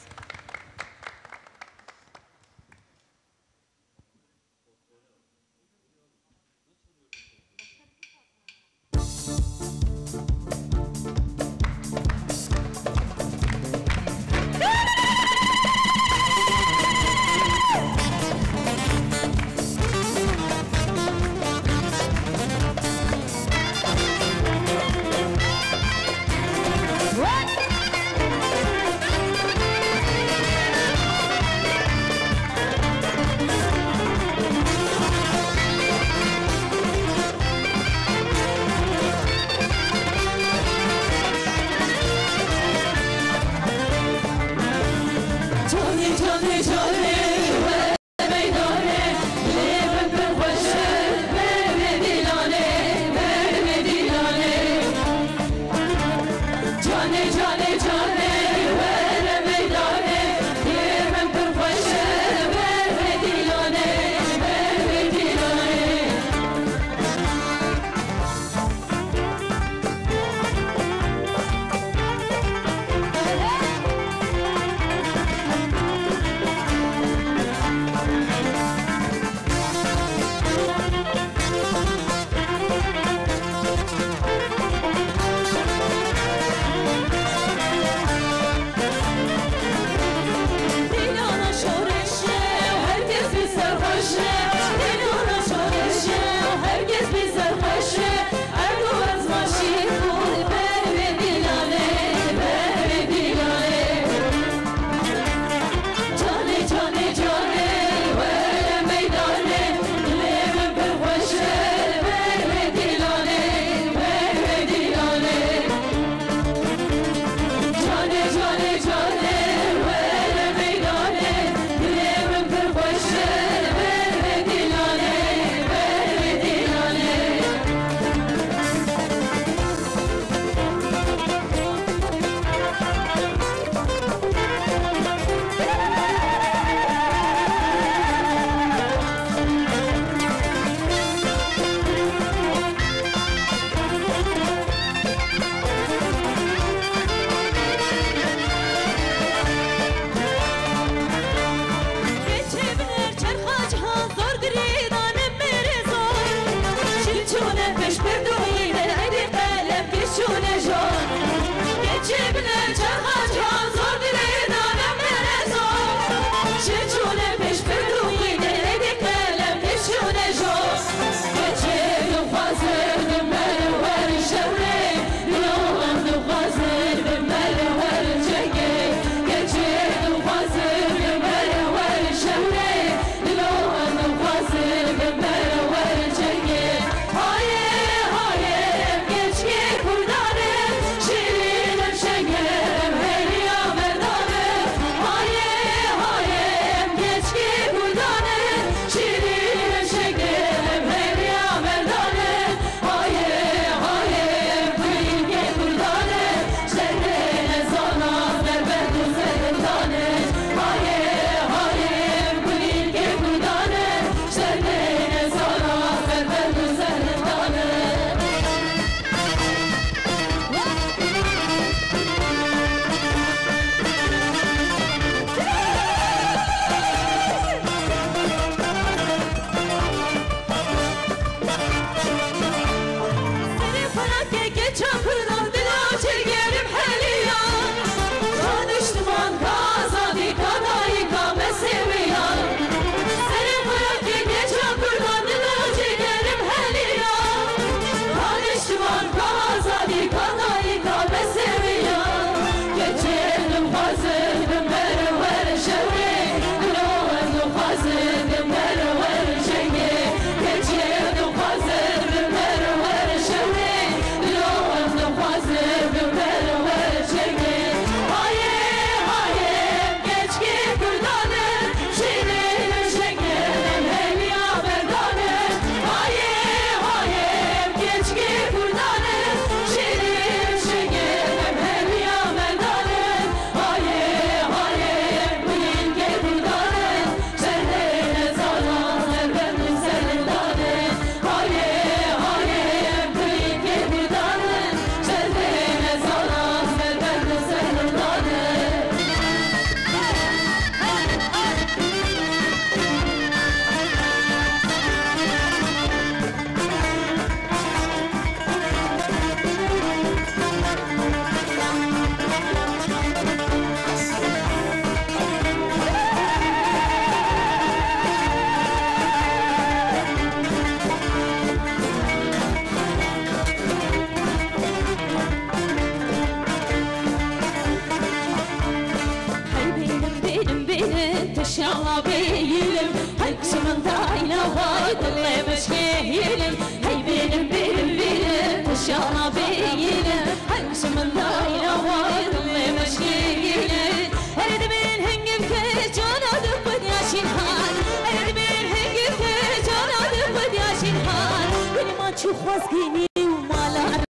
inşallah beyilim hay kuşumun dayna vay dille meşkeyilim hay benim inşallah beyilim hay kuşumun dayna vay dille meşkeyilim erdimin hengim ke canadı bud yaşin hal erdimin hengim ke canadı bud yaşin hal benim açı vazgini umalar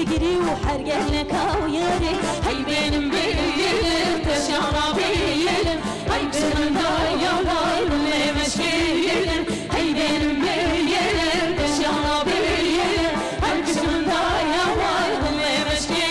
تجري وحرقنا كاوياري هاي بينم بيلم تشعر بيلم هاي بسرن دايا واي واللي مشكيلم هاي بينم بيلم تشعر بيلم هاي بسرن دايا واي واللي مشكيلم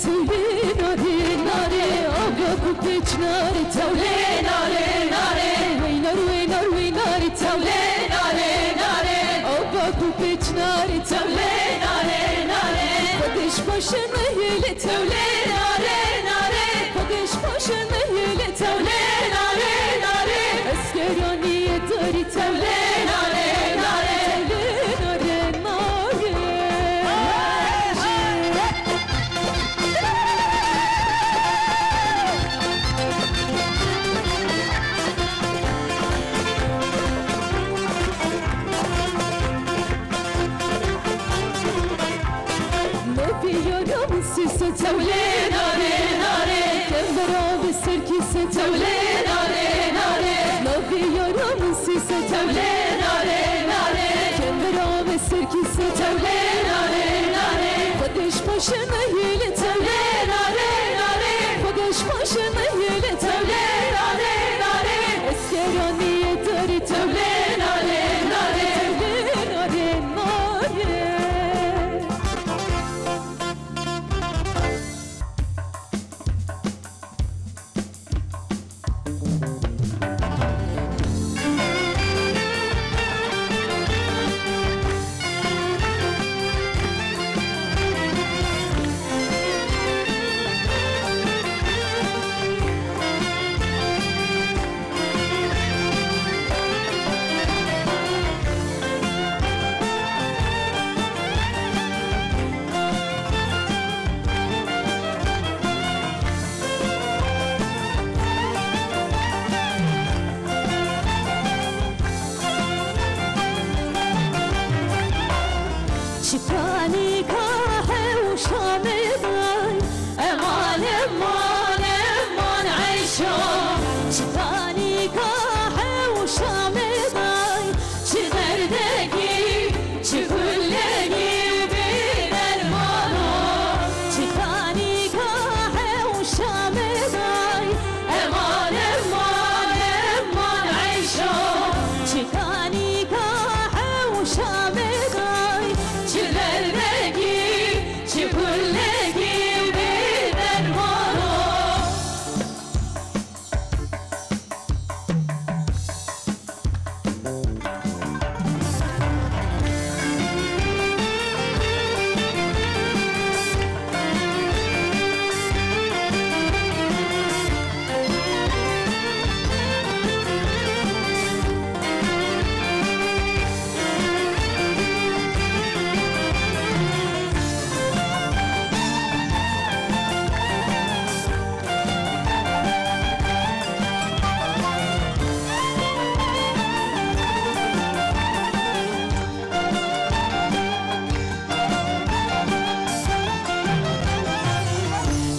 تولی ناره ناره آبا کوپیچ ناره تولی ناره ناره وی نار وی ناره تولی ناره ناره آبا کوپیچ ناره تولی ناره ناره خودش باشه مهیل تولی ناره ناره خودش باشه مهیل تولی ناره ناره اسکرانی داری تولی ناره ناره تولی ناره ناره نبیارم سیسه تولی ناره ناره کم برام سرکیسه تولی ناره ناره نبیارم سیسه تولی ناره ناره کم برام سرکیسه تولی ناره ناره خودش باشه مهیل تولی ناره ناره خودش باشه مهیل تولی ناره ناره اسکرانی داری تولی ناره ناره تولی ناره ناره شفاني كاحي وشامي باي امان امان امان عيشو شفاني كاحي وشامي باي شدردقي شكلقي بالمانو شفاني كاحي وشامي باي امان امان امان عيشو شفاني كاحي وشامي باي شدردقي شكلقي بالمانو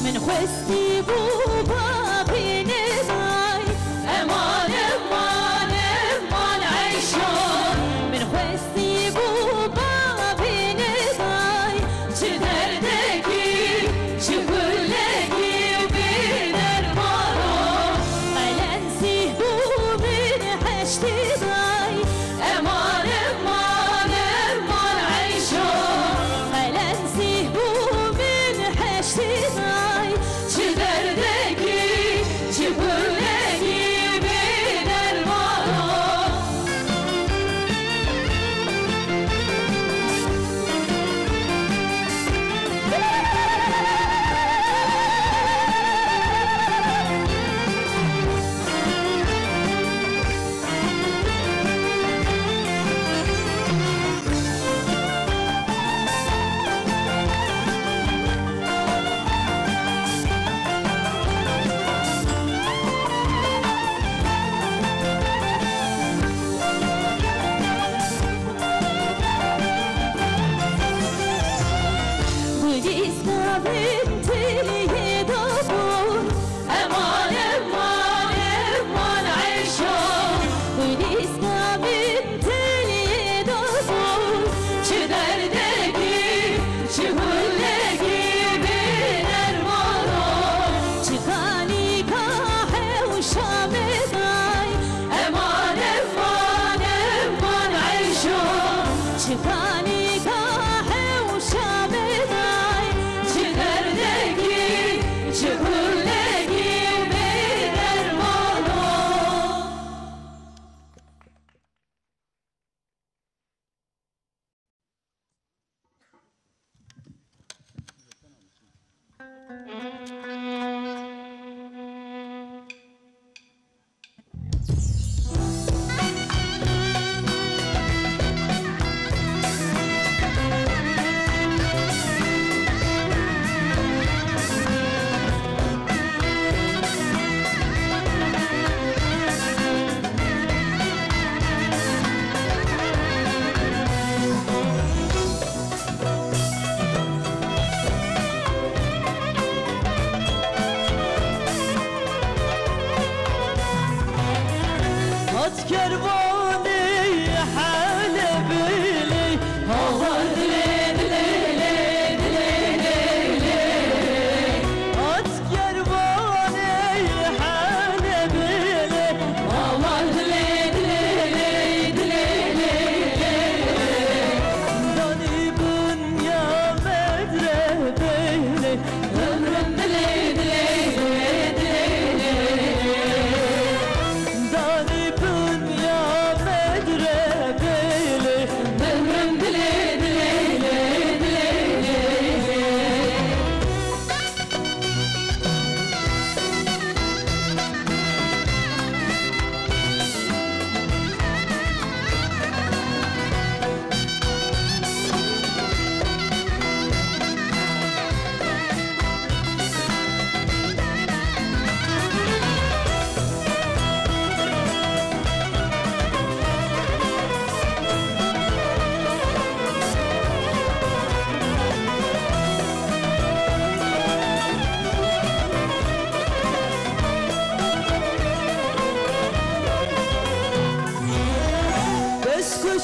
من خواستی بوبا بینه بای امان امان امان عیشو من خواستی بوبا بینه بای چه دردکی چه گلکی بدرمانو قلنسی بو من حشتی بای امان امان امان عیشو قلنسی بو من حشتی بای چه دردکی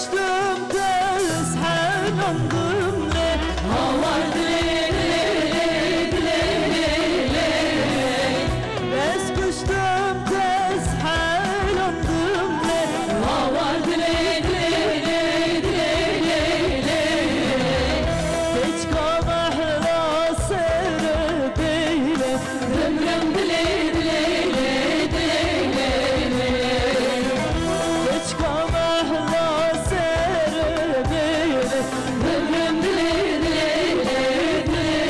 kuştum döz henandım le Havar dile dile dile Bez kuştum döz henandım le Havar dile dile dile Geç kalma hla sere beyle Rım dile dile dile Geç kalma hla sere beyle Rım dile dile dile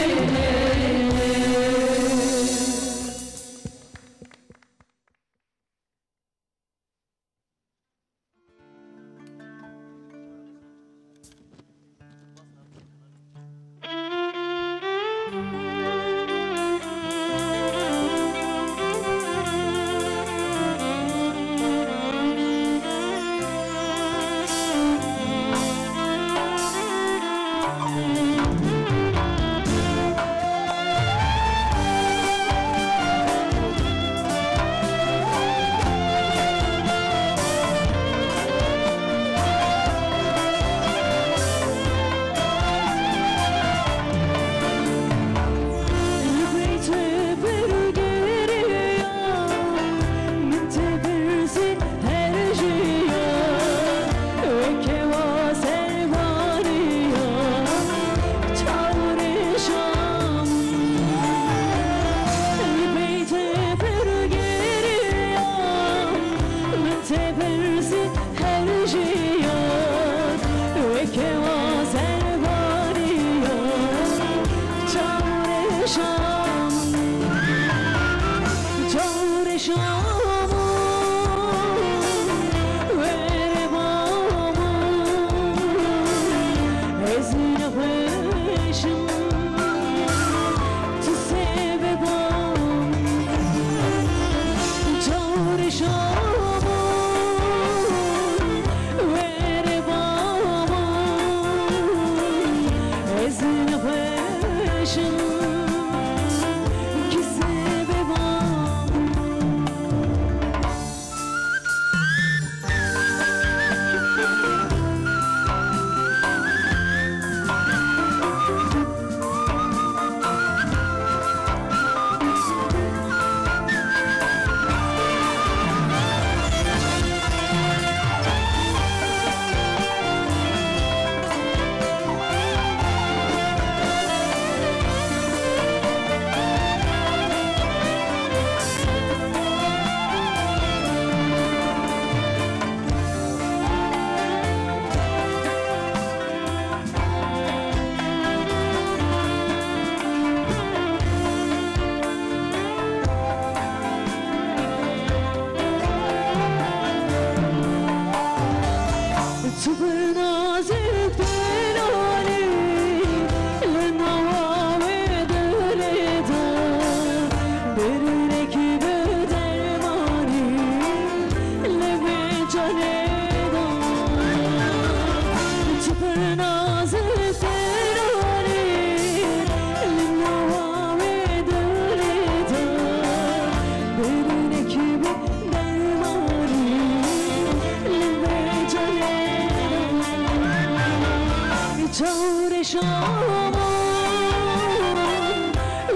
شام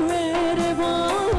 وره بام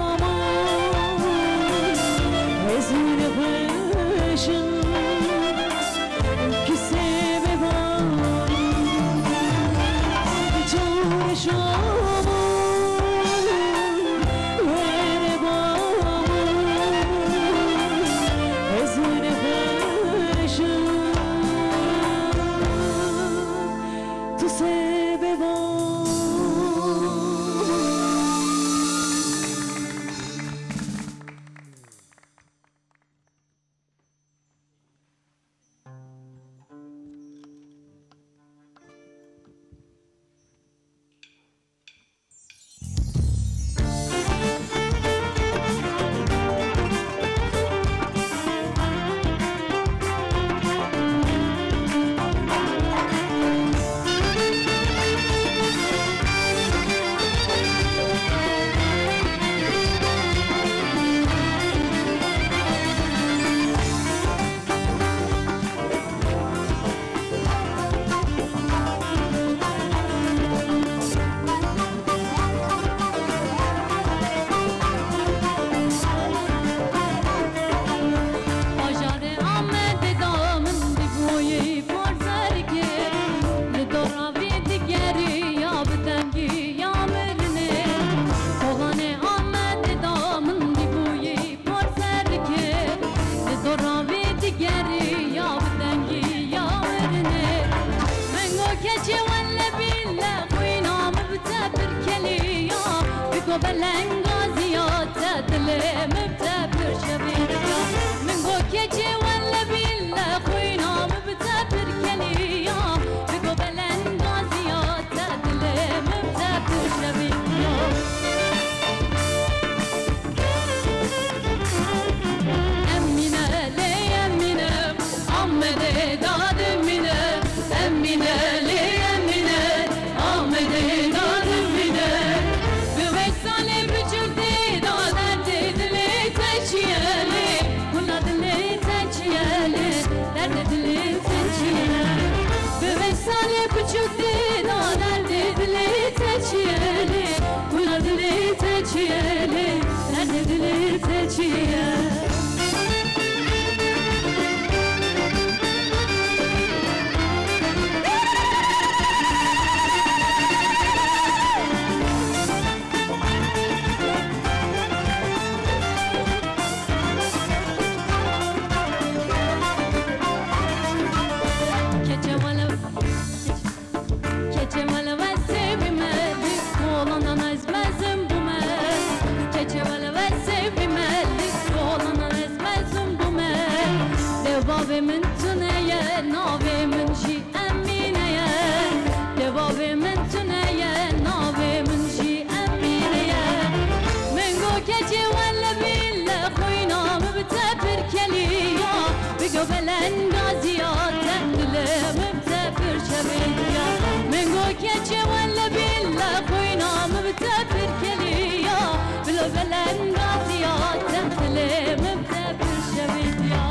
كجي ولا بيلا خوينا مبتبر كليا بقو بلن غازيات تندل مبتبر شبيا منو كجي ولا بيلا خوينا مبتبر كليا بقو بلن غازيات تندل مبتبر شبيا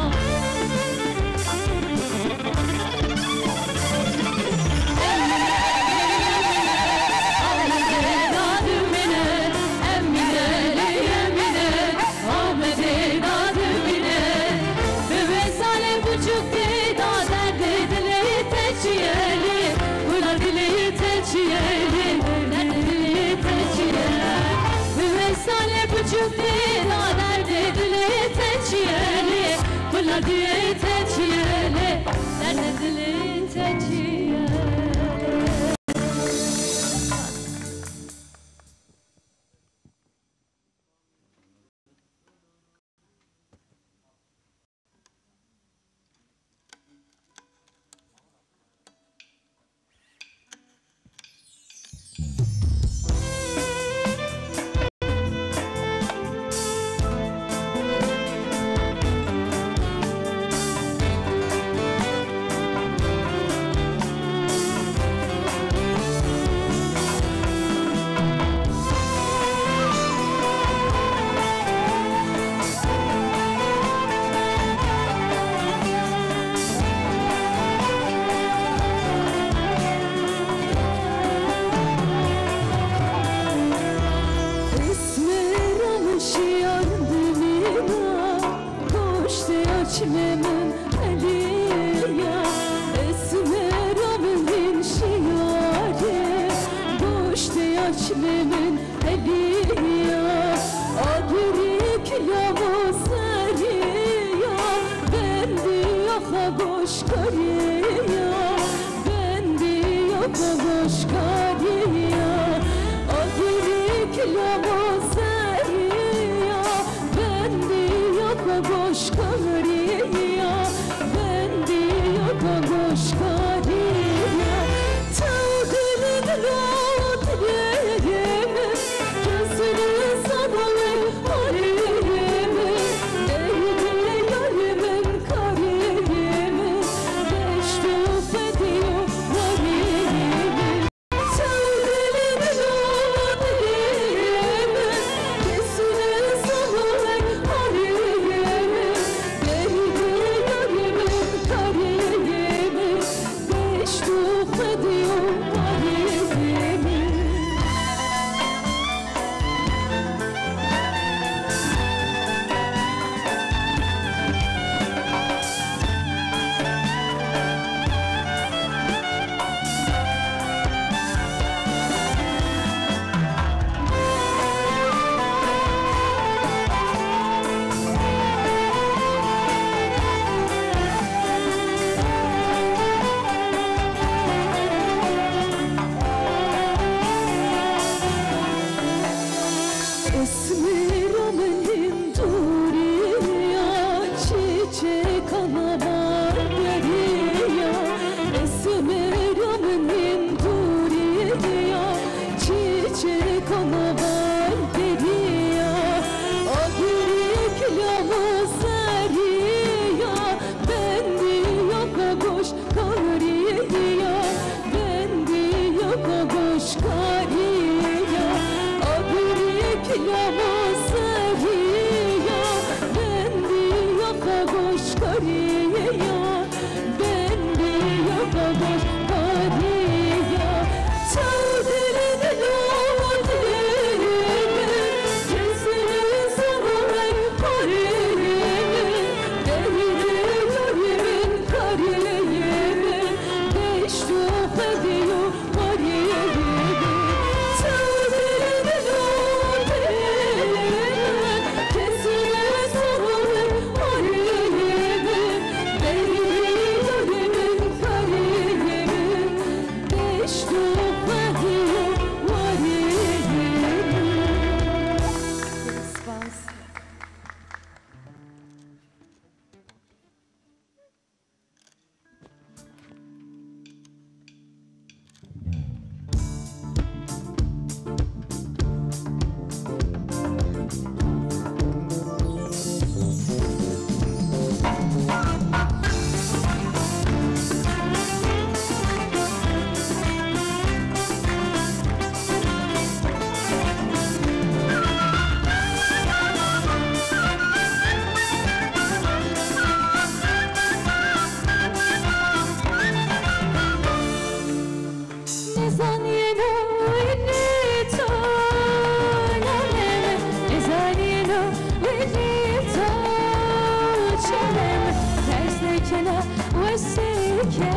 وسکن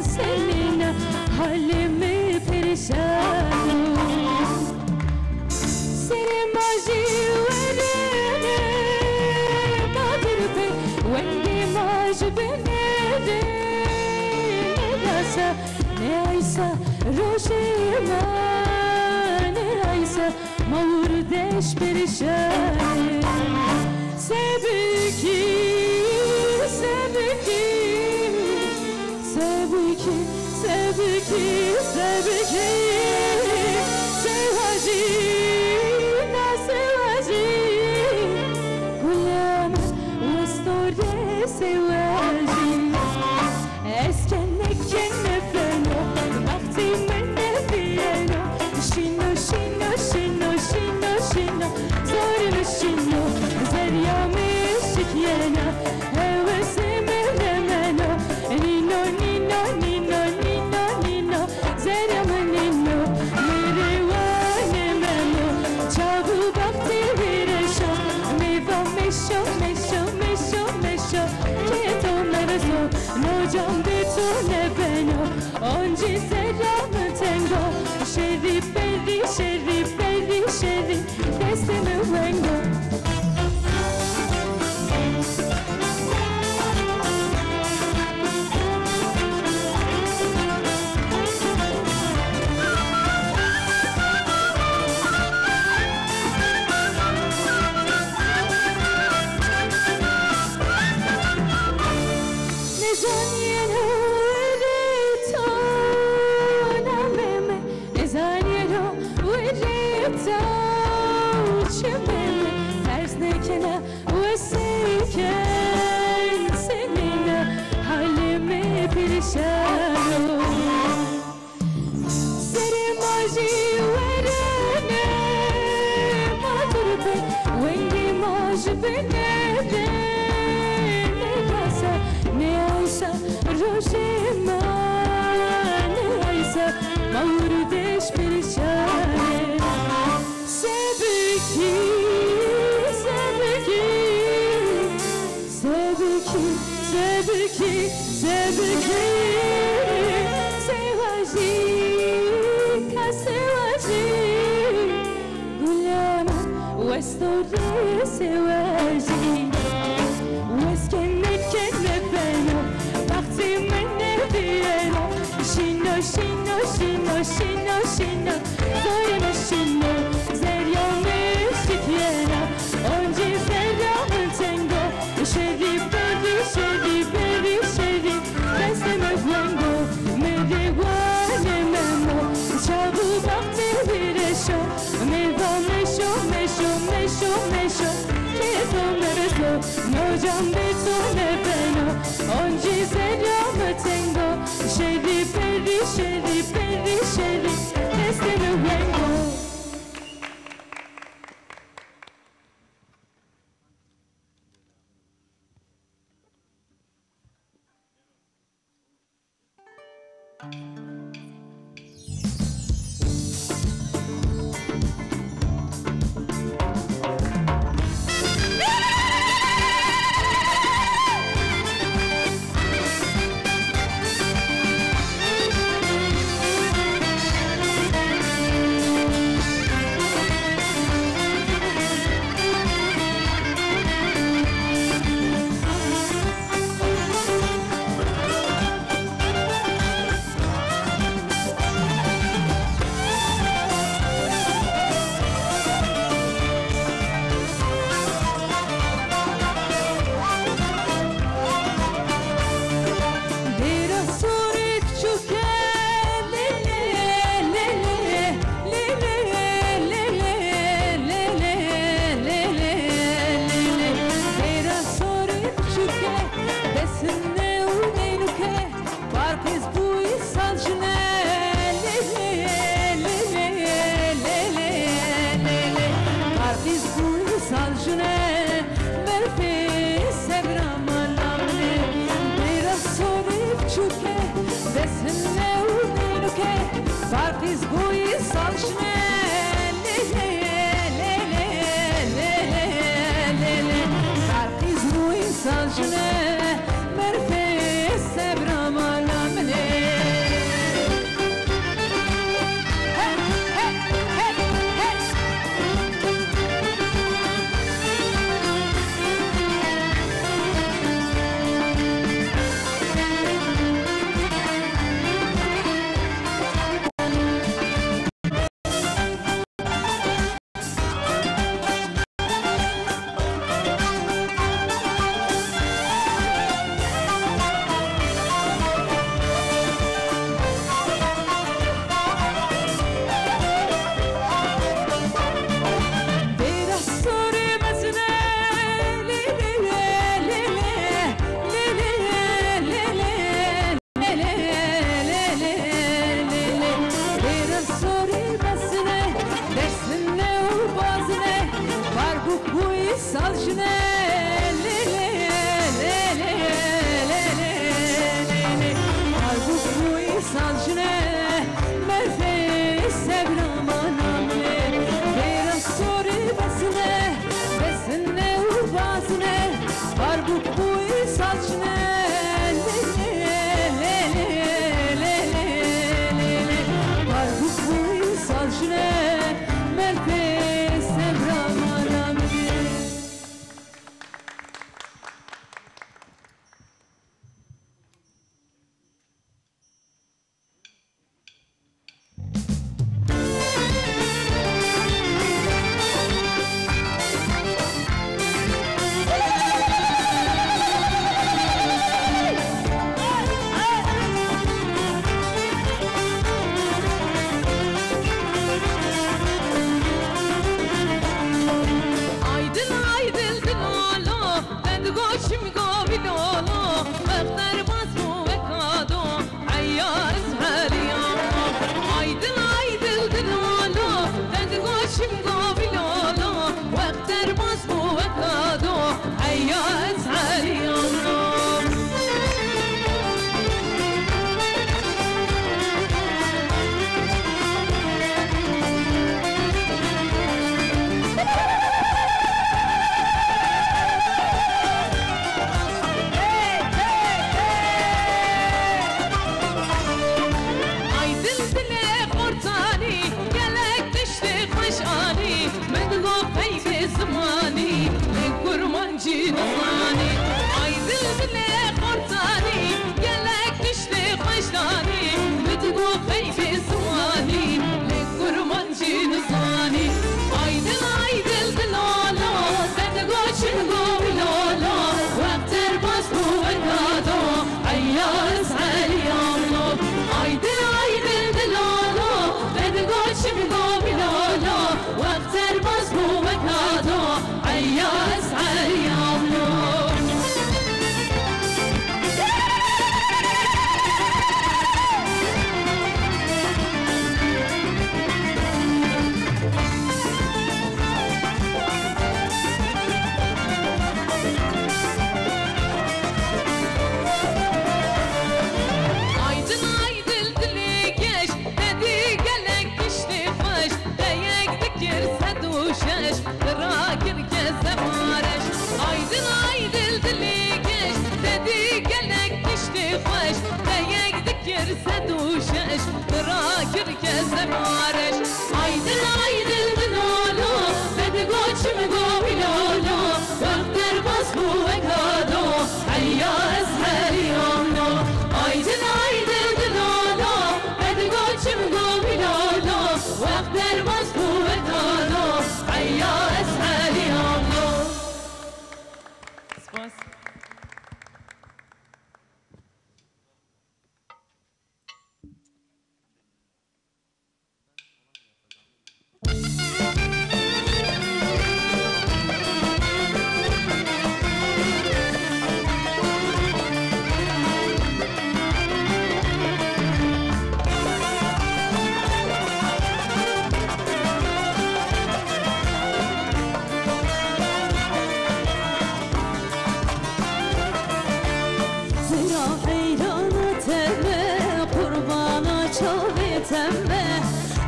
سلینا حالimi perişanım Seni mazi verene Badır be Wengi mazi benede Neyasa Neysa Rojima Neysa Mavurdeş perişanım Sebiki Sebiki Sebiki Sebiki Sebiki Sevaji Na sevaji Gulam Ustore sevaji Eskenne kenne feno Vakti menne fiyeno Shino shino shino shino shino Zorlu shino Zeryami shikyena Hevesimi nemeno Nino nino nino nino nino Zeryami nino Mirivane meno Çabu bakti vireşo Miva meşo meşo meşo meşo Keto merezo Nocam beto nebeno Onci seramı tengo Şeri peri şeri peri şeri Destemi vengo Nocam beto nebeno Onci seramı tengo Şeri peri şeri peri şeri Destemi vengo saçne le le le le le le le Harbuk buy saçne merfe sevramanamle Biraz soru besine ubasne Harbuk buy saçne le le le le le le Harbuk buy saçne merfe sevramanamle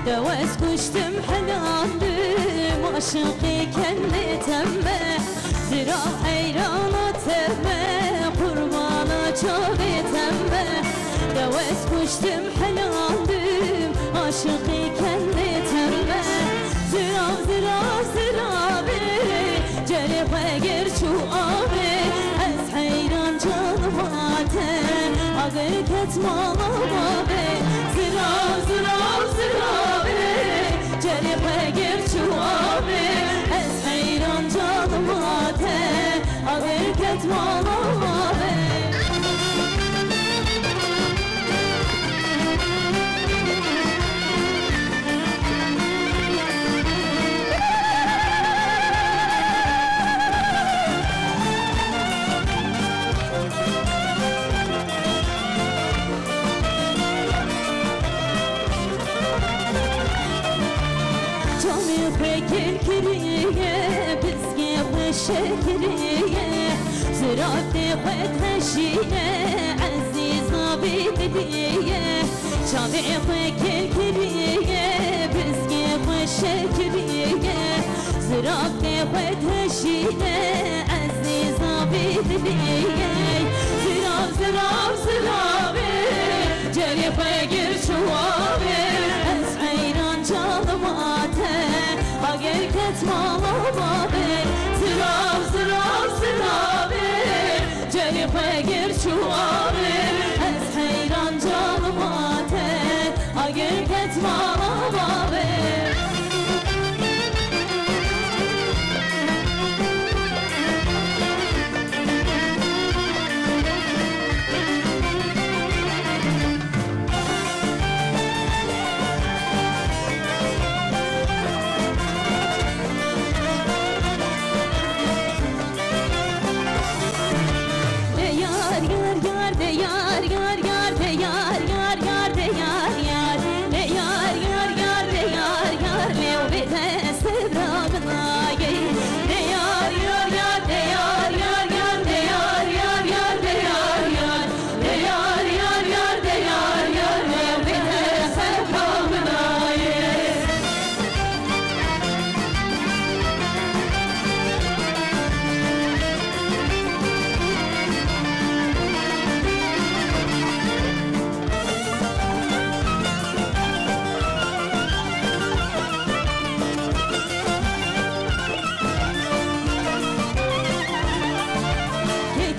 دوس كشتم حلالم عاشقي كني تمه زرا حيرانة تمه قربانا چاوي تمه دوس كشتم حلالم عاشقي كني تمه زرا زرا زرا بي جرب اگر چو آبي از حيران جانواتن اگر كتمالا بابي زرا زرا زرا جرب اگر چو آبه از حیران جانماته اگر کتمان آبه شكرية زرعت خد هشية عزيزة بددية شابع خد كرية بسكي خد شكرية زرعت خد هشية عزيزة بددية زراب زراب زرابي جري خير شوابي از حيران جالماته اگر كتمال بابي زراب زراب زرابي جري خير شوابي از حيران جالماته اگر كتمال بابي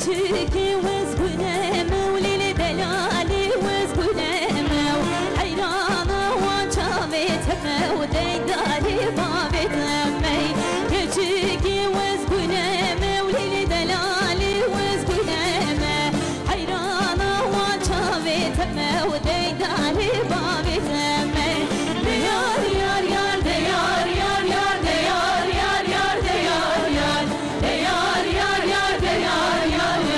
Çiki vız günemev lili delali vız günemev hayrana vança vetemev deydari bavetemey Çiki vız günemev lili delali vız günemev hayrana vança vetemev deydari bavetemey Deyar yar yar deyar yar yar deyar yar yar deyar yar deyar yar yar deyar yar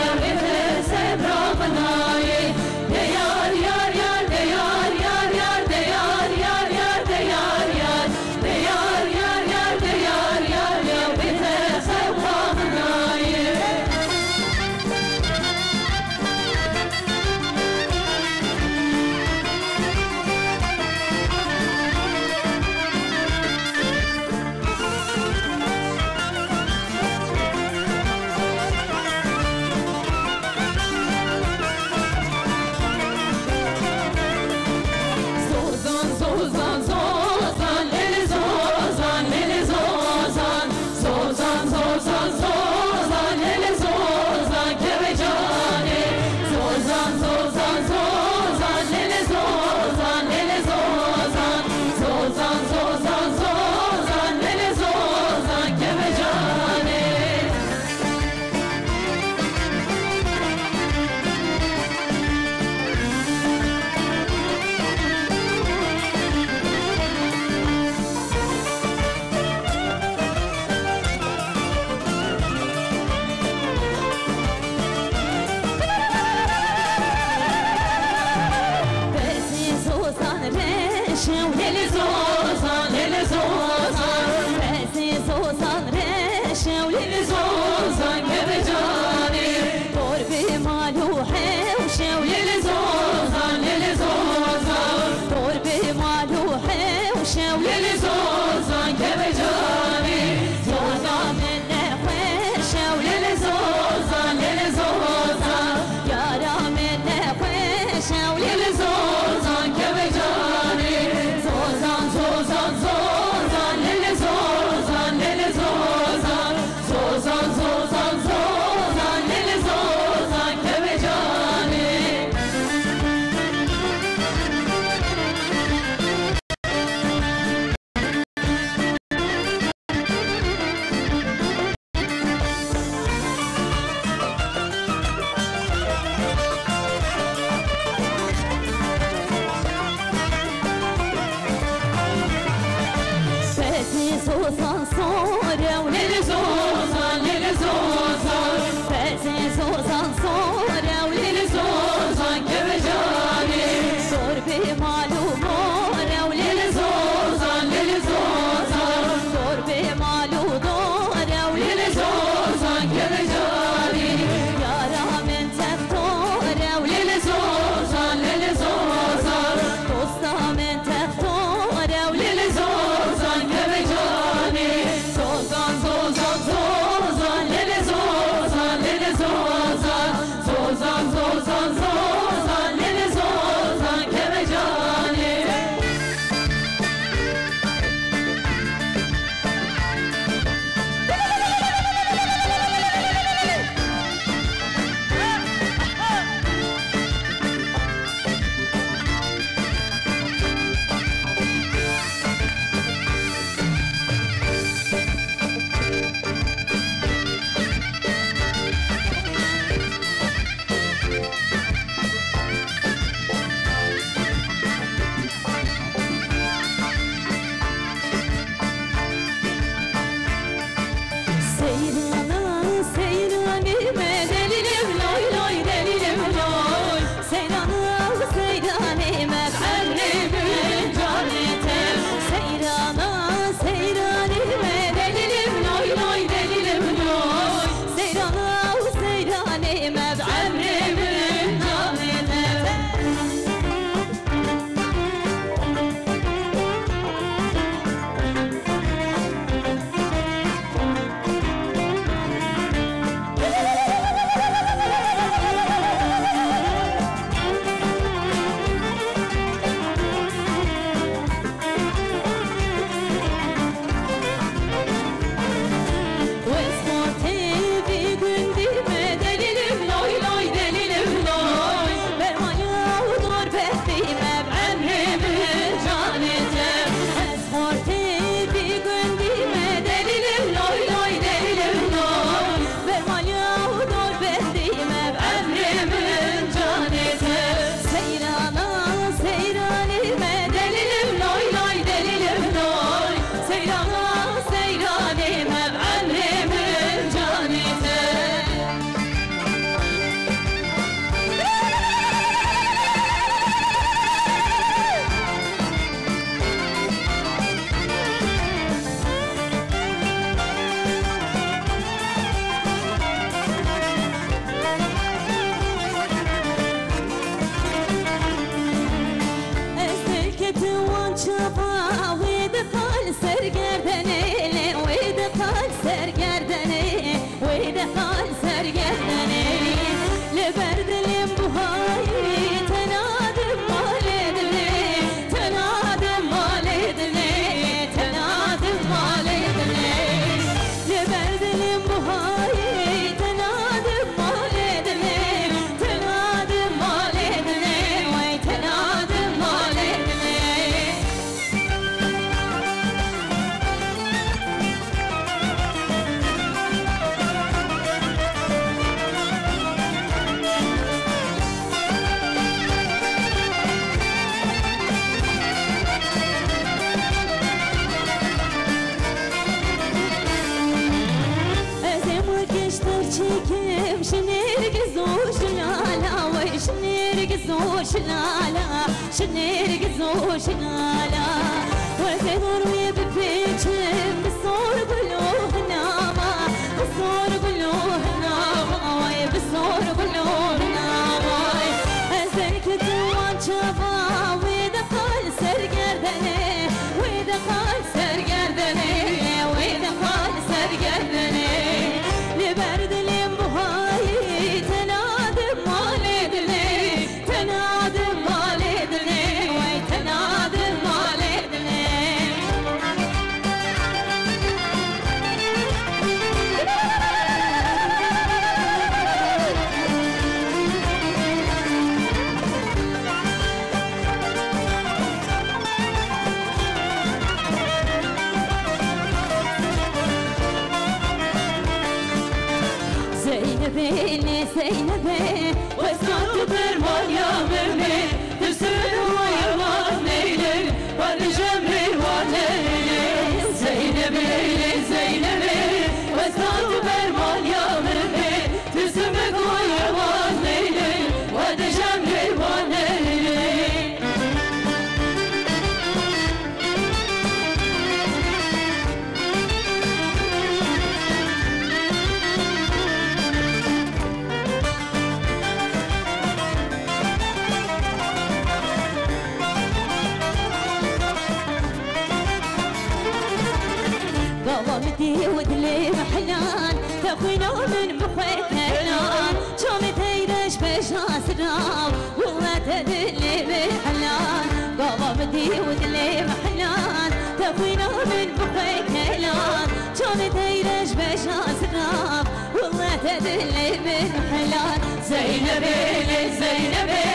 شيكم شنيرقز وشلالا وشنيرقز وشلالا شنيرقز وشلالا وزيدور ويبفيتشم بصور قلوه ناما بصور قلوه ناما ويبصور قلوه ناما أزنك دوان شافا ويدخل سرقردني ويدخل سرقردني ويدخل سرقردني لبرد لمبهاي تنادم والدني تنادم والدني ويتنادم والدني زينبي زينبي واسمعت برمان يا ممي ترسل ويرمان ليلي والجمري والليلي زينبي زينبي واسمعت برمان يا ممي ترسل ويرمان ليلي والجمري والليلي قوامتي ودلي محلان تخوينا من مخيك هلان شومي تيرش بشاس رام والله تدلي بالحلان قوامتي ودلي محلان تخوينا من مخيك هلان شومي تيرش بشاس رام والله تدلي بالحلان زينبي زينبي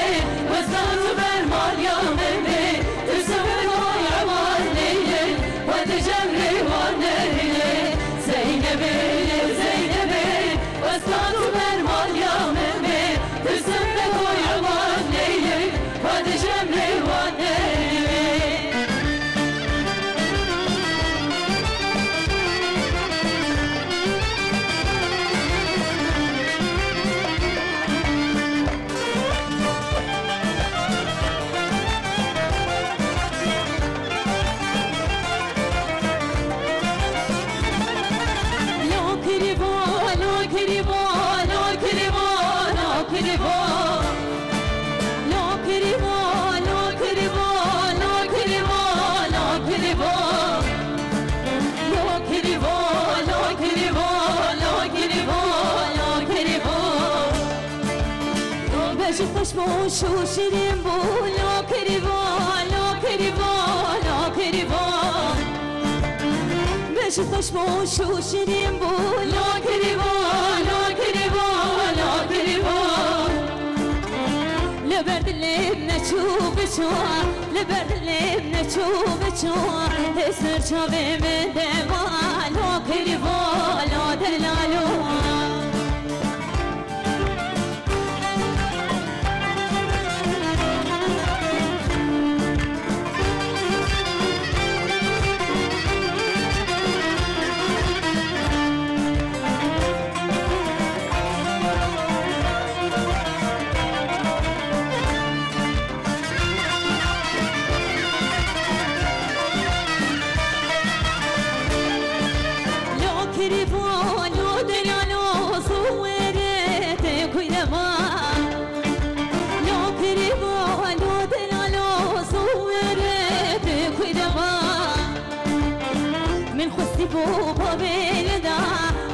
وزنت بالمال يا ممي تسوي ويعوان ليلي وتجمري والنيلي زينبي زينبي واسمعت برمان يا ممي تسبك ويعوان ليلي وتجمري والنيلي خوش و شیرین بو لو کریوان لو کریوان لو کریوان بش خوش و شیرین بو لو کریوان لو کریوان لو کریوان لبرد لب نچو بچو لبرد لب نچو بچو اسر چاوه من دما لو کریوان لو دلالو بوبا بلدا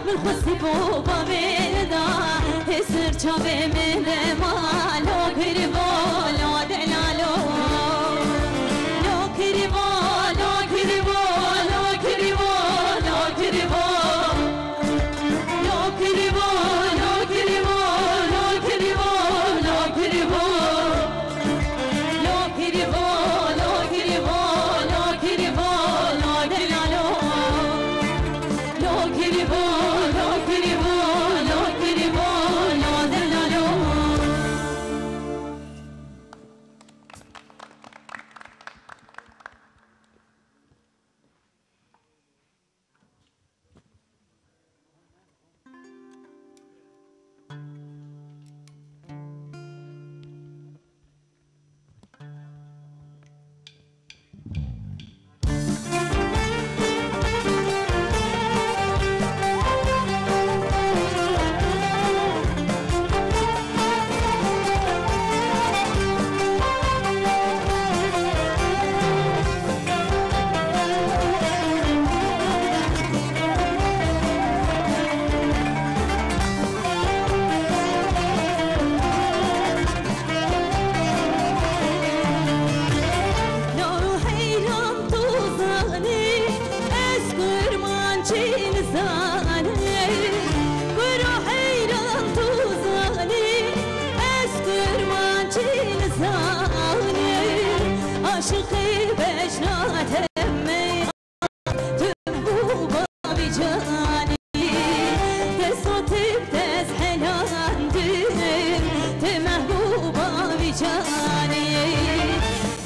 من خستی بوبا بلدا هسر چاوه من مالو کریوالو دلالو لو کریوالو کریوالو کریوالو کریوالو لو کریوالو کریوالو کریوالو کریوالو لو کریوالو کریوالو کریوالو دلالو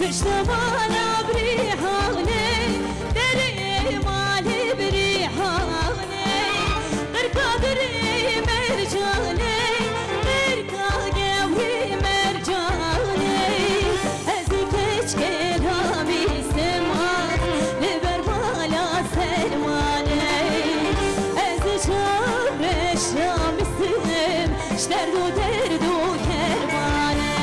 پشتوانا بریحانه دری مالی بریحانه غرقا بری مرجانه غرقا گوری مرجانه ازی کچ کلامی سمان لبر بالا سلمانه ازی چابرش رامیسم شدرد و درد و کرمانه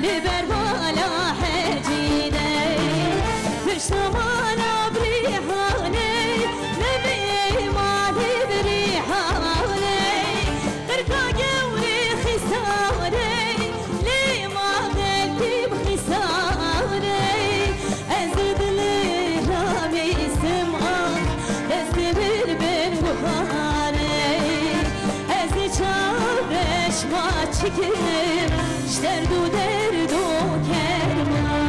لبر بالا حجینه پشتوانا بریحانه نبی مالی بریحانه غرقا گوری خساره لی ما دلتی بخساره از دلی رامی سمان دست بر بر بخاره از چارش ما چکم درد و درد و کرمانه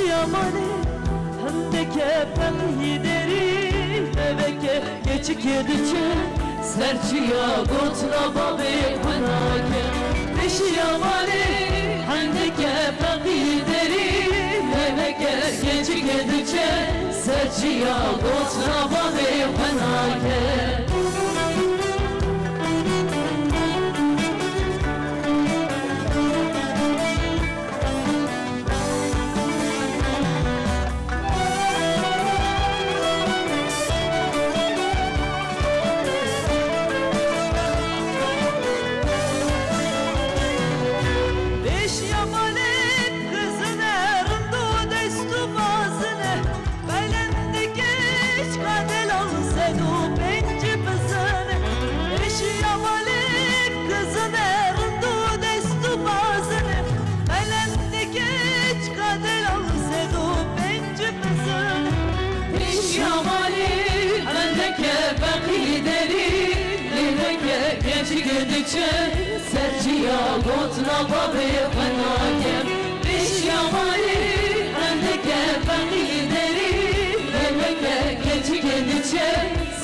Yamane handeke penhi deri eveke geçik edici serçiya gotla babe panake beşi yamane handeke penhi deri eveke geçik edici serçiya gotla babe panake serçiya gotla babe panakem beş yamali andeke fakideri memeke geçik edici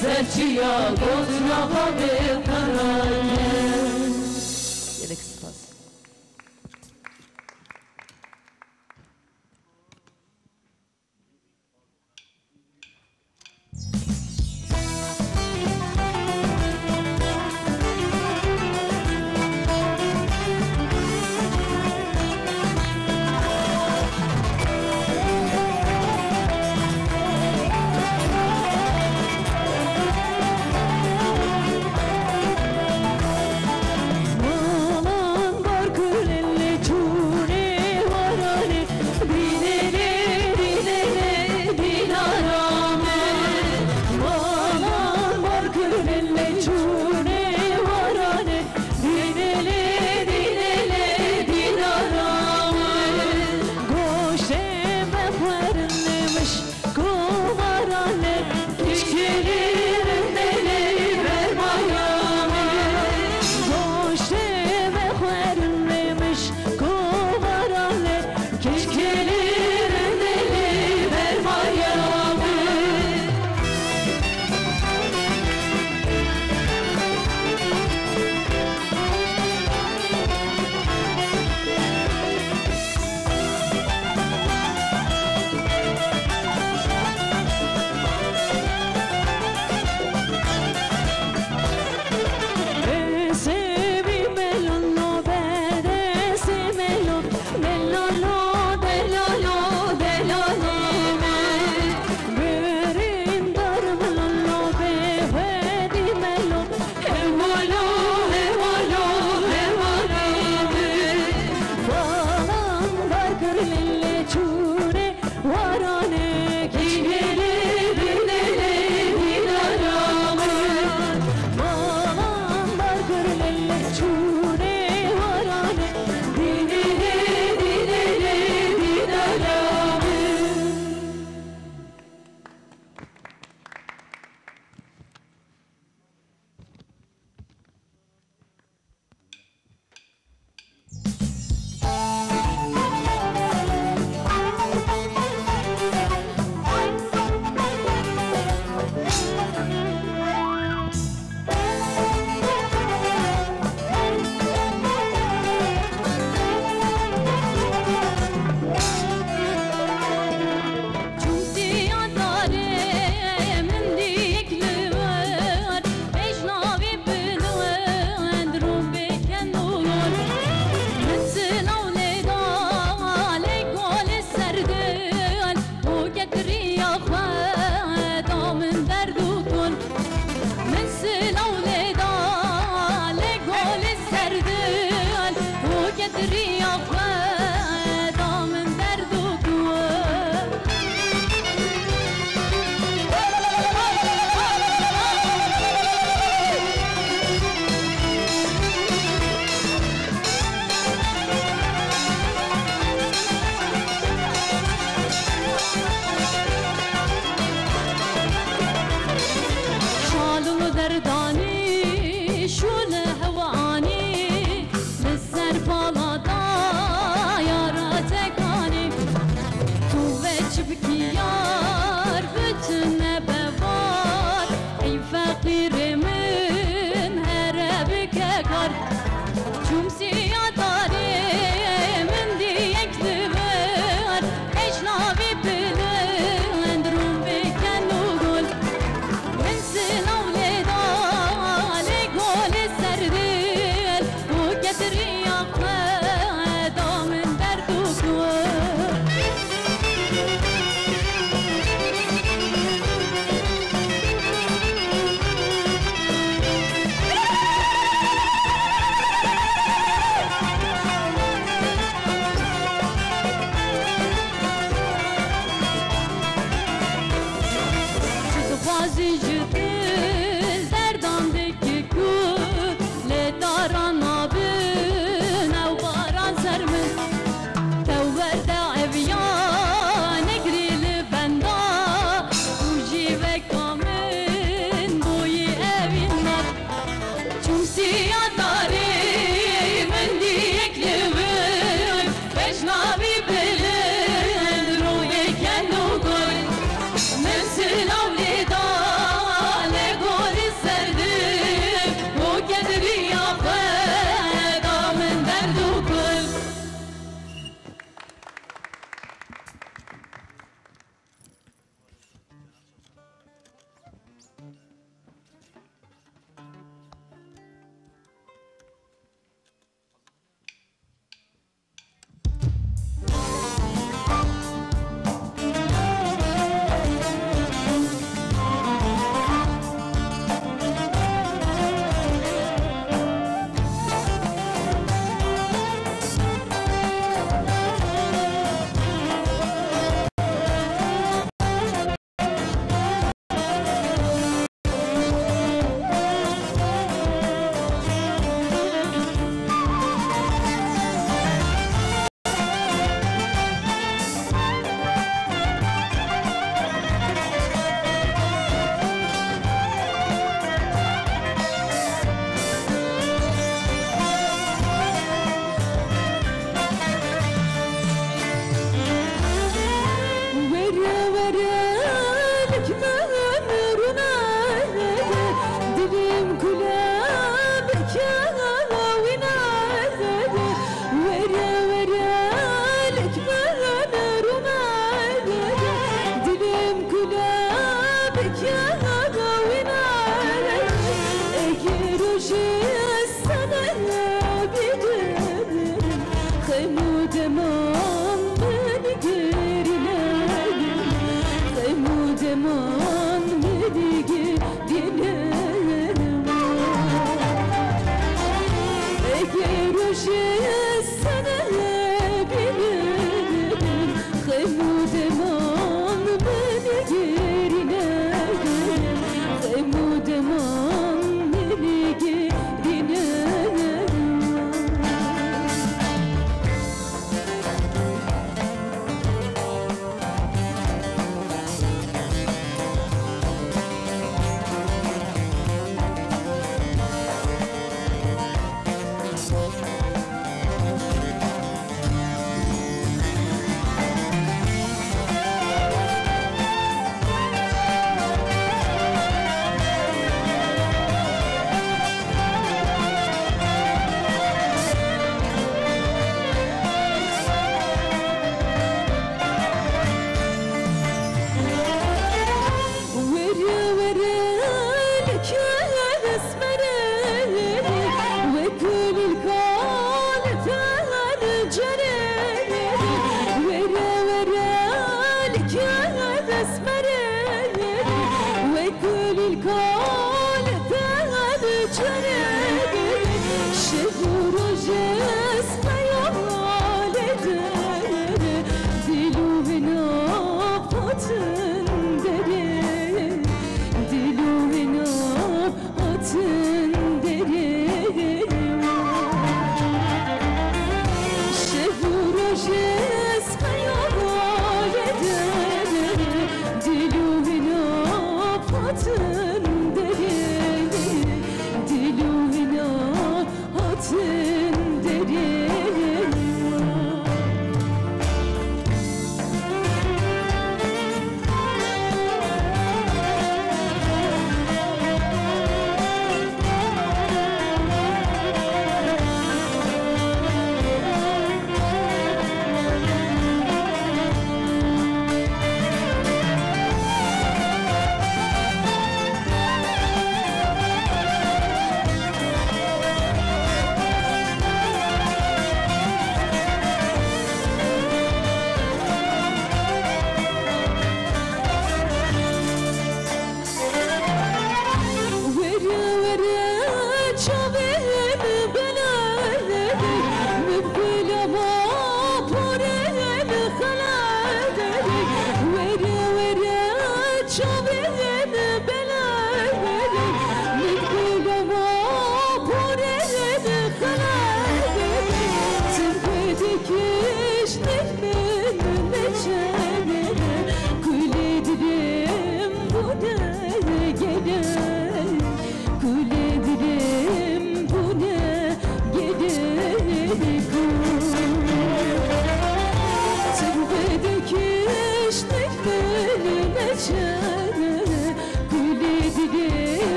serçiya gotla babe panakem Yedek spas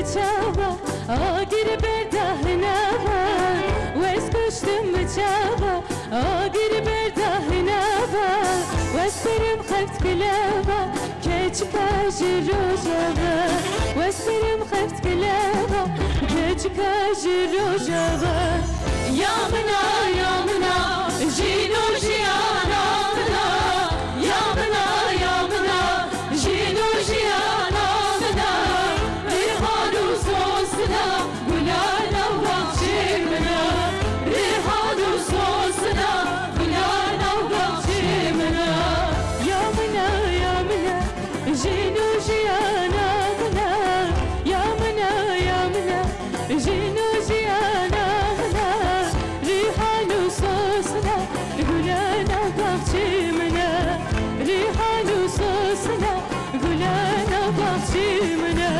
بچاوا آگیر بردهنوا وز کشتم بچاوا آگیر بردهنوا وز برم خفت کلوا که چکاجی روزوا وز برم خفت کلوا که چکاجی روزوا یامنا یامنا جینو جیانا منا یامنا یامنا جینو جیانا منا ریحانو سوسنا گلانا وقتی منا ریحانو سوسنا گلانا وقتی منا یامنا یامنا جینو جیانا منا یامنا یامنا جینو جیانا منا ریحانو سوسنا گلانا وقتی منا ریحانو سوسنا گلانا وقتی منا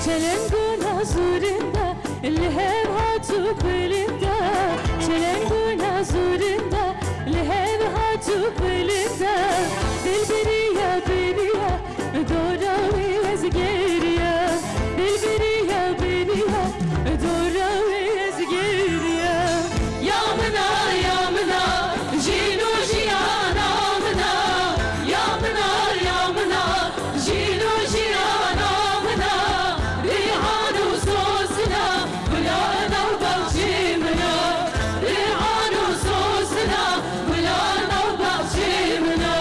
Çelenguna zurunda, lehev hatu kılında. Çelenguna zurunda, lehev hatu kılında. Dilberiya beriya, dora vez geriya. Dilberiya beriya, dora vez geriya. Yamna yamna, jino jiyana mna. Yamna yamna, jino jiyana mna. ریحانو سوسنا گلانا وقتی منا ریحانو سوسنا گلانا وقتی منا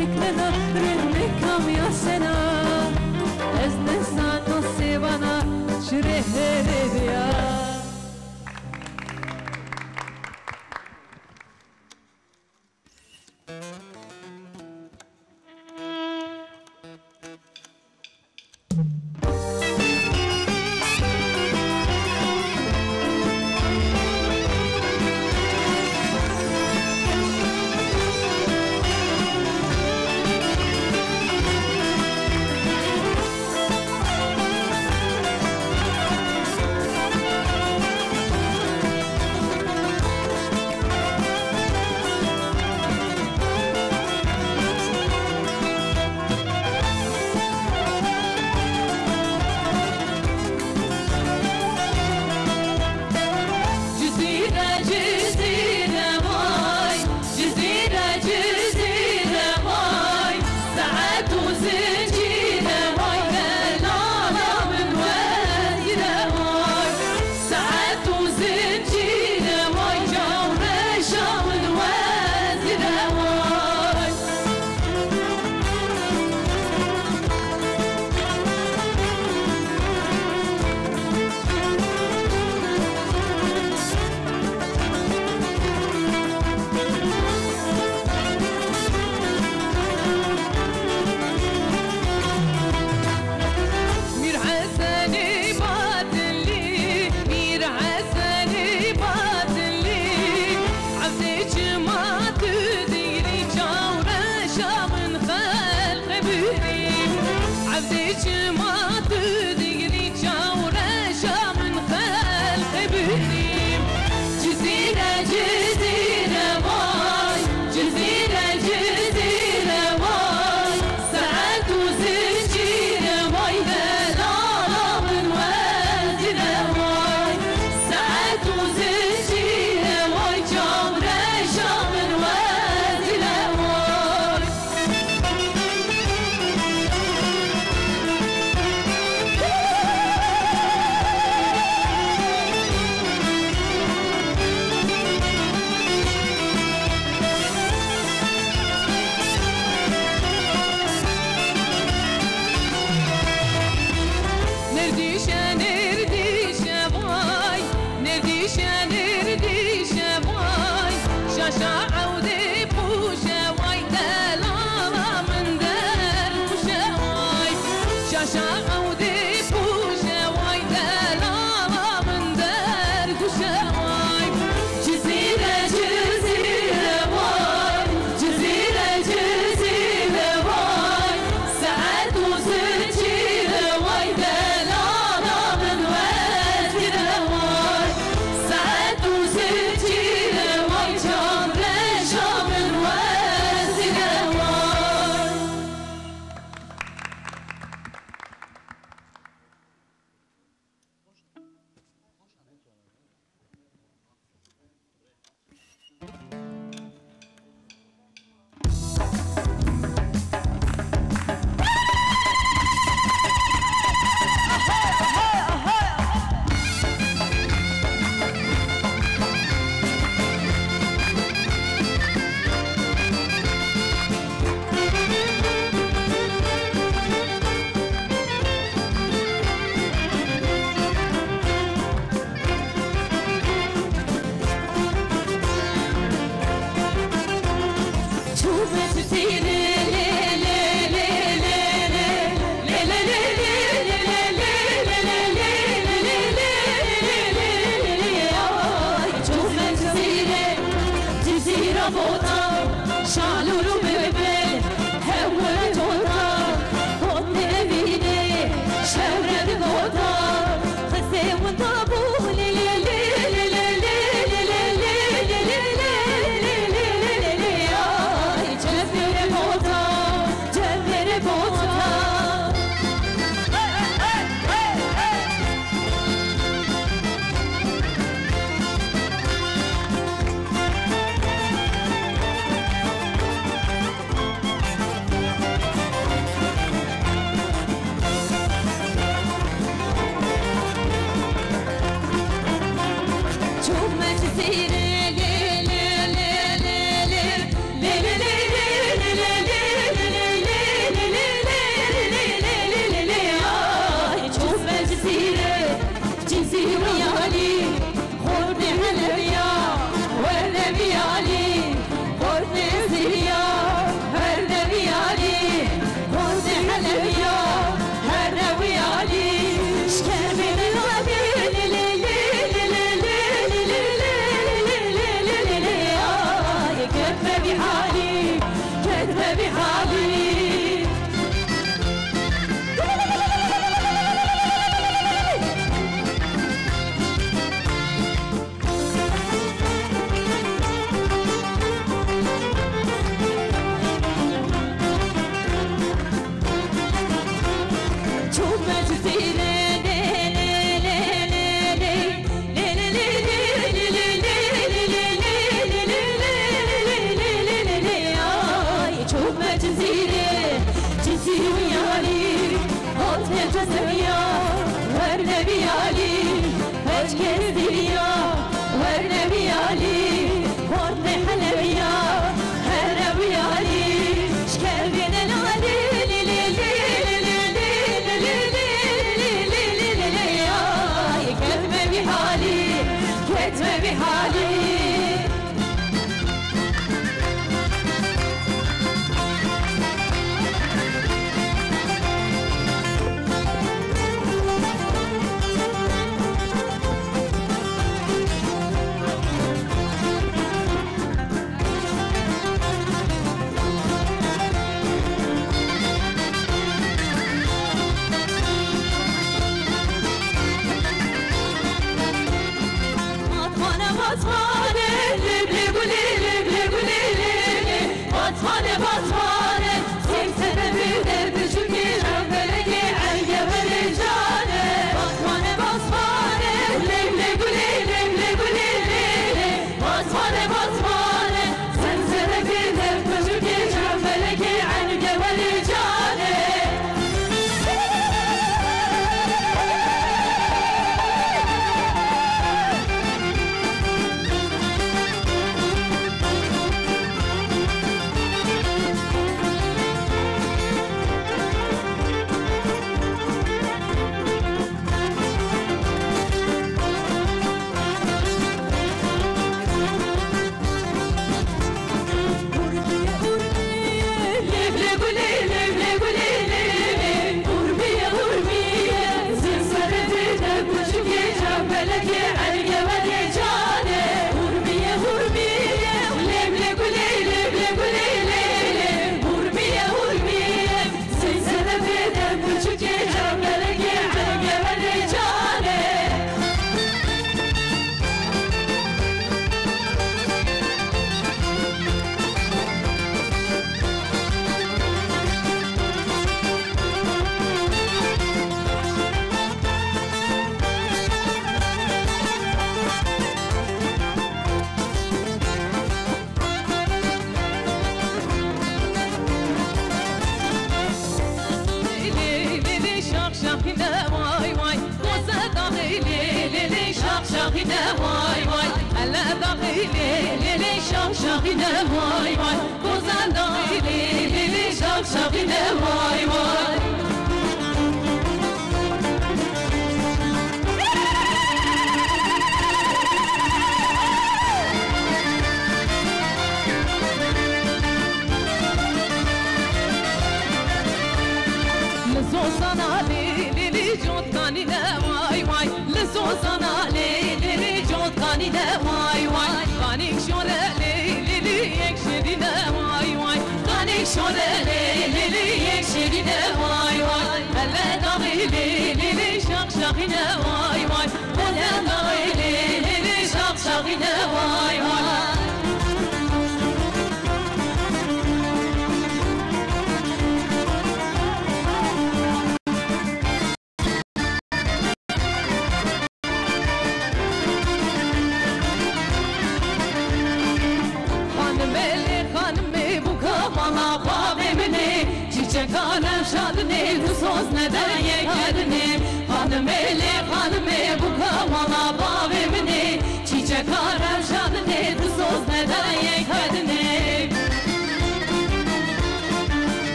فکرنا رنمی کامیا سنا از نسان و سیوانا شره بیا يزيا ورنبي علي ورن حلبيا هربي علي شكرين العلي لي لي لي لي لي لي لي لي لي لي يا كتمة بحالي كتمة بحالي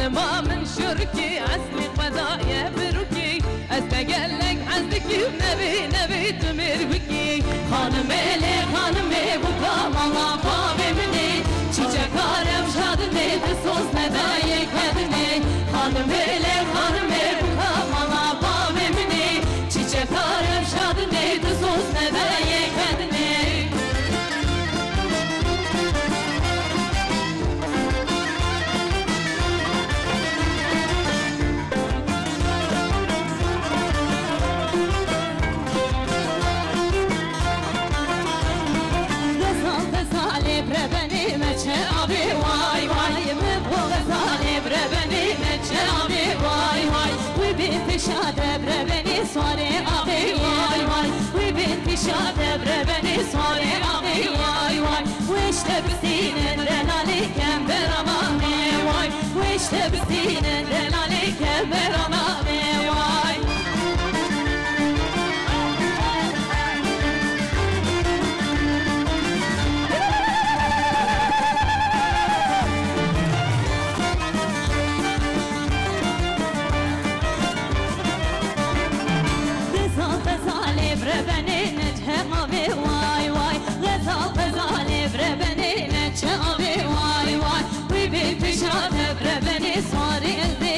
ما من شركي عسلي قضايا بركي استقلك حزك نبي تمر بكي خانمي لي خانمي بكا ماما بابي مني چیچکارم شادنی بسوز ندایک هدنی خانمي لي خانمي بكا ماما بابي مني چیچکارم شادنی بسوز ندایک هدنی Abi vay vay mı bu gazali brebeni meçe pişa debre beni sware abi vay vay Uy bin pişa debre beni sware abi vay vay Weşte bisinin delali kember amame vay Weşte bisinin delali kember amame vay beni neçe abi vay vay Gazal beni neçe abi vay vay Uy bin pişa debre beni sware elde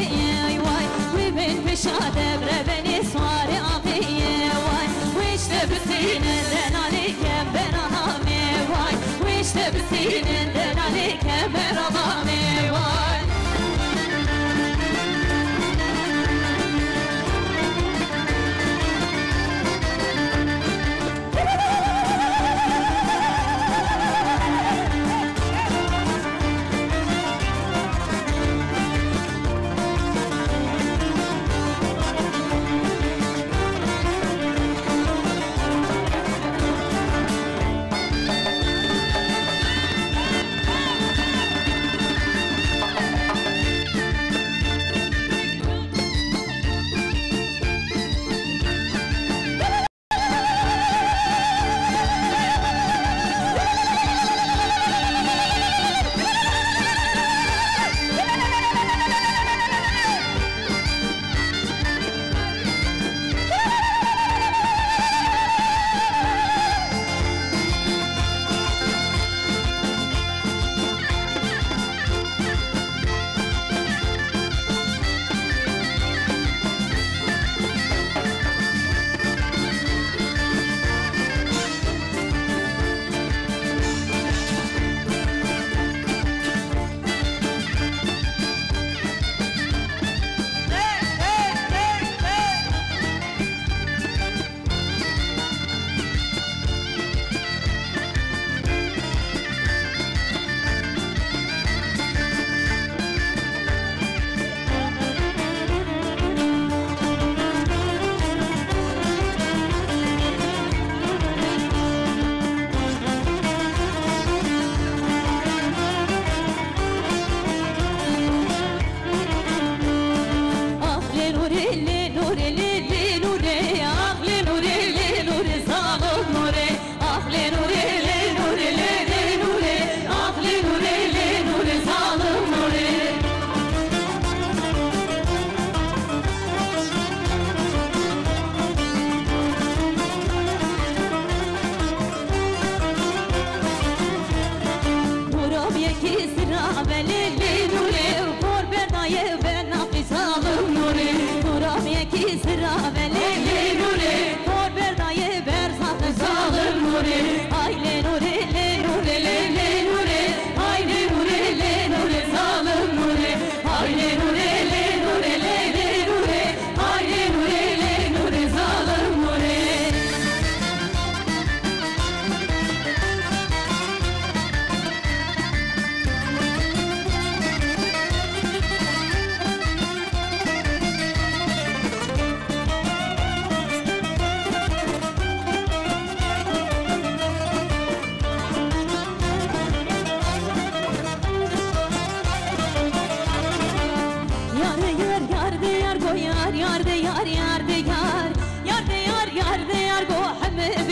vay Uy bin pişa debre beni sware abi vay Weşte bisinin delali kember aname vay Weşte bisinin delali kember aname vay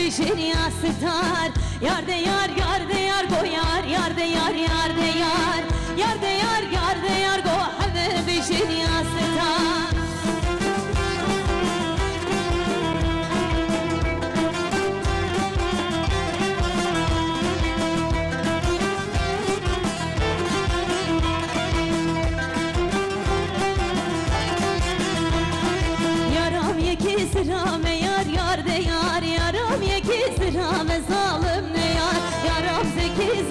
bişir ya sitar. Yar de yar, yar de yar go yar, yar de yar, yar de yar. Yar de yar, yar de yar go heve bişir ya sitar. Sırame yar yar de yar, yaram yeki sırame zalim ne yar, yaram zeki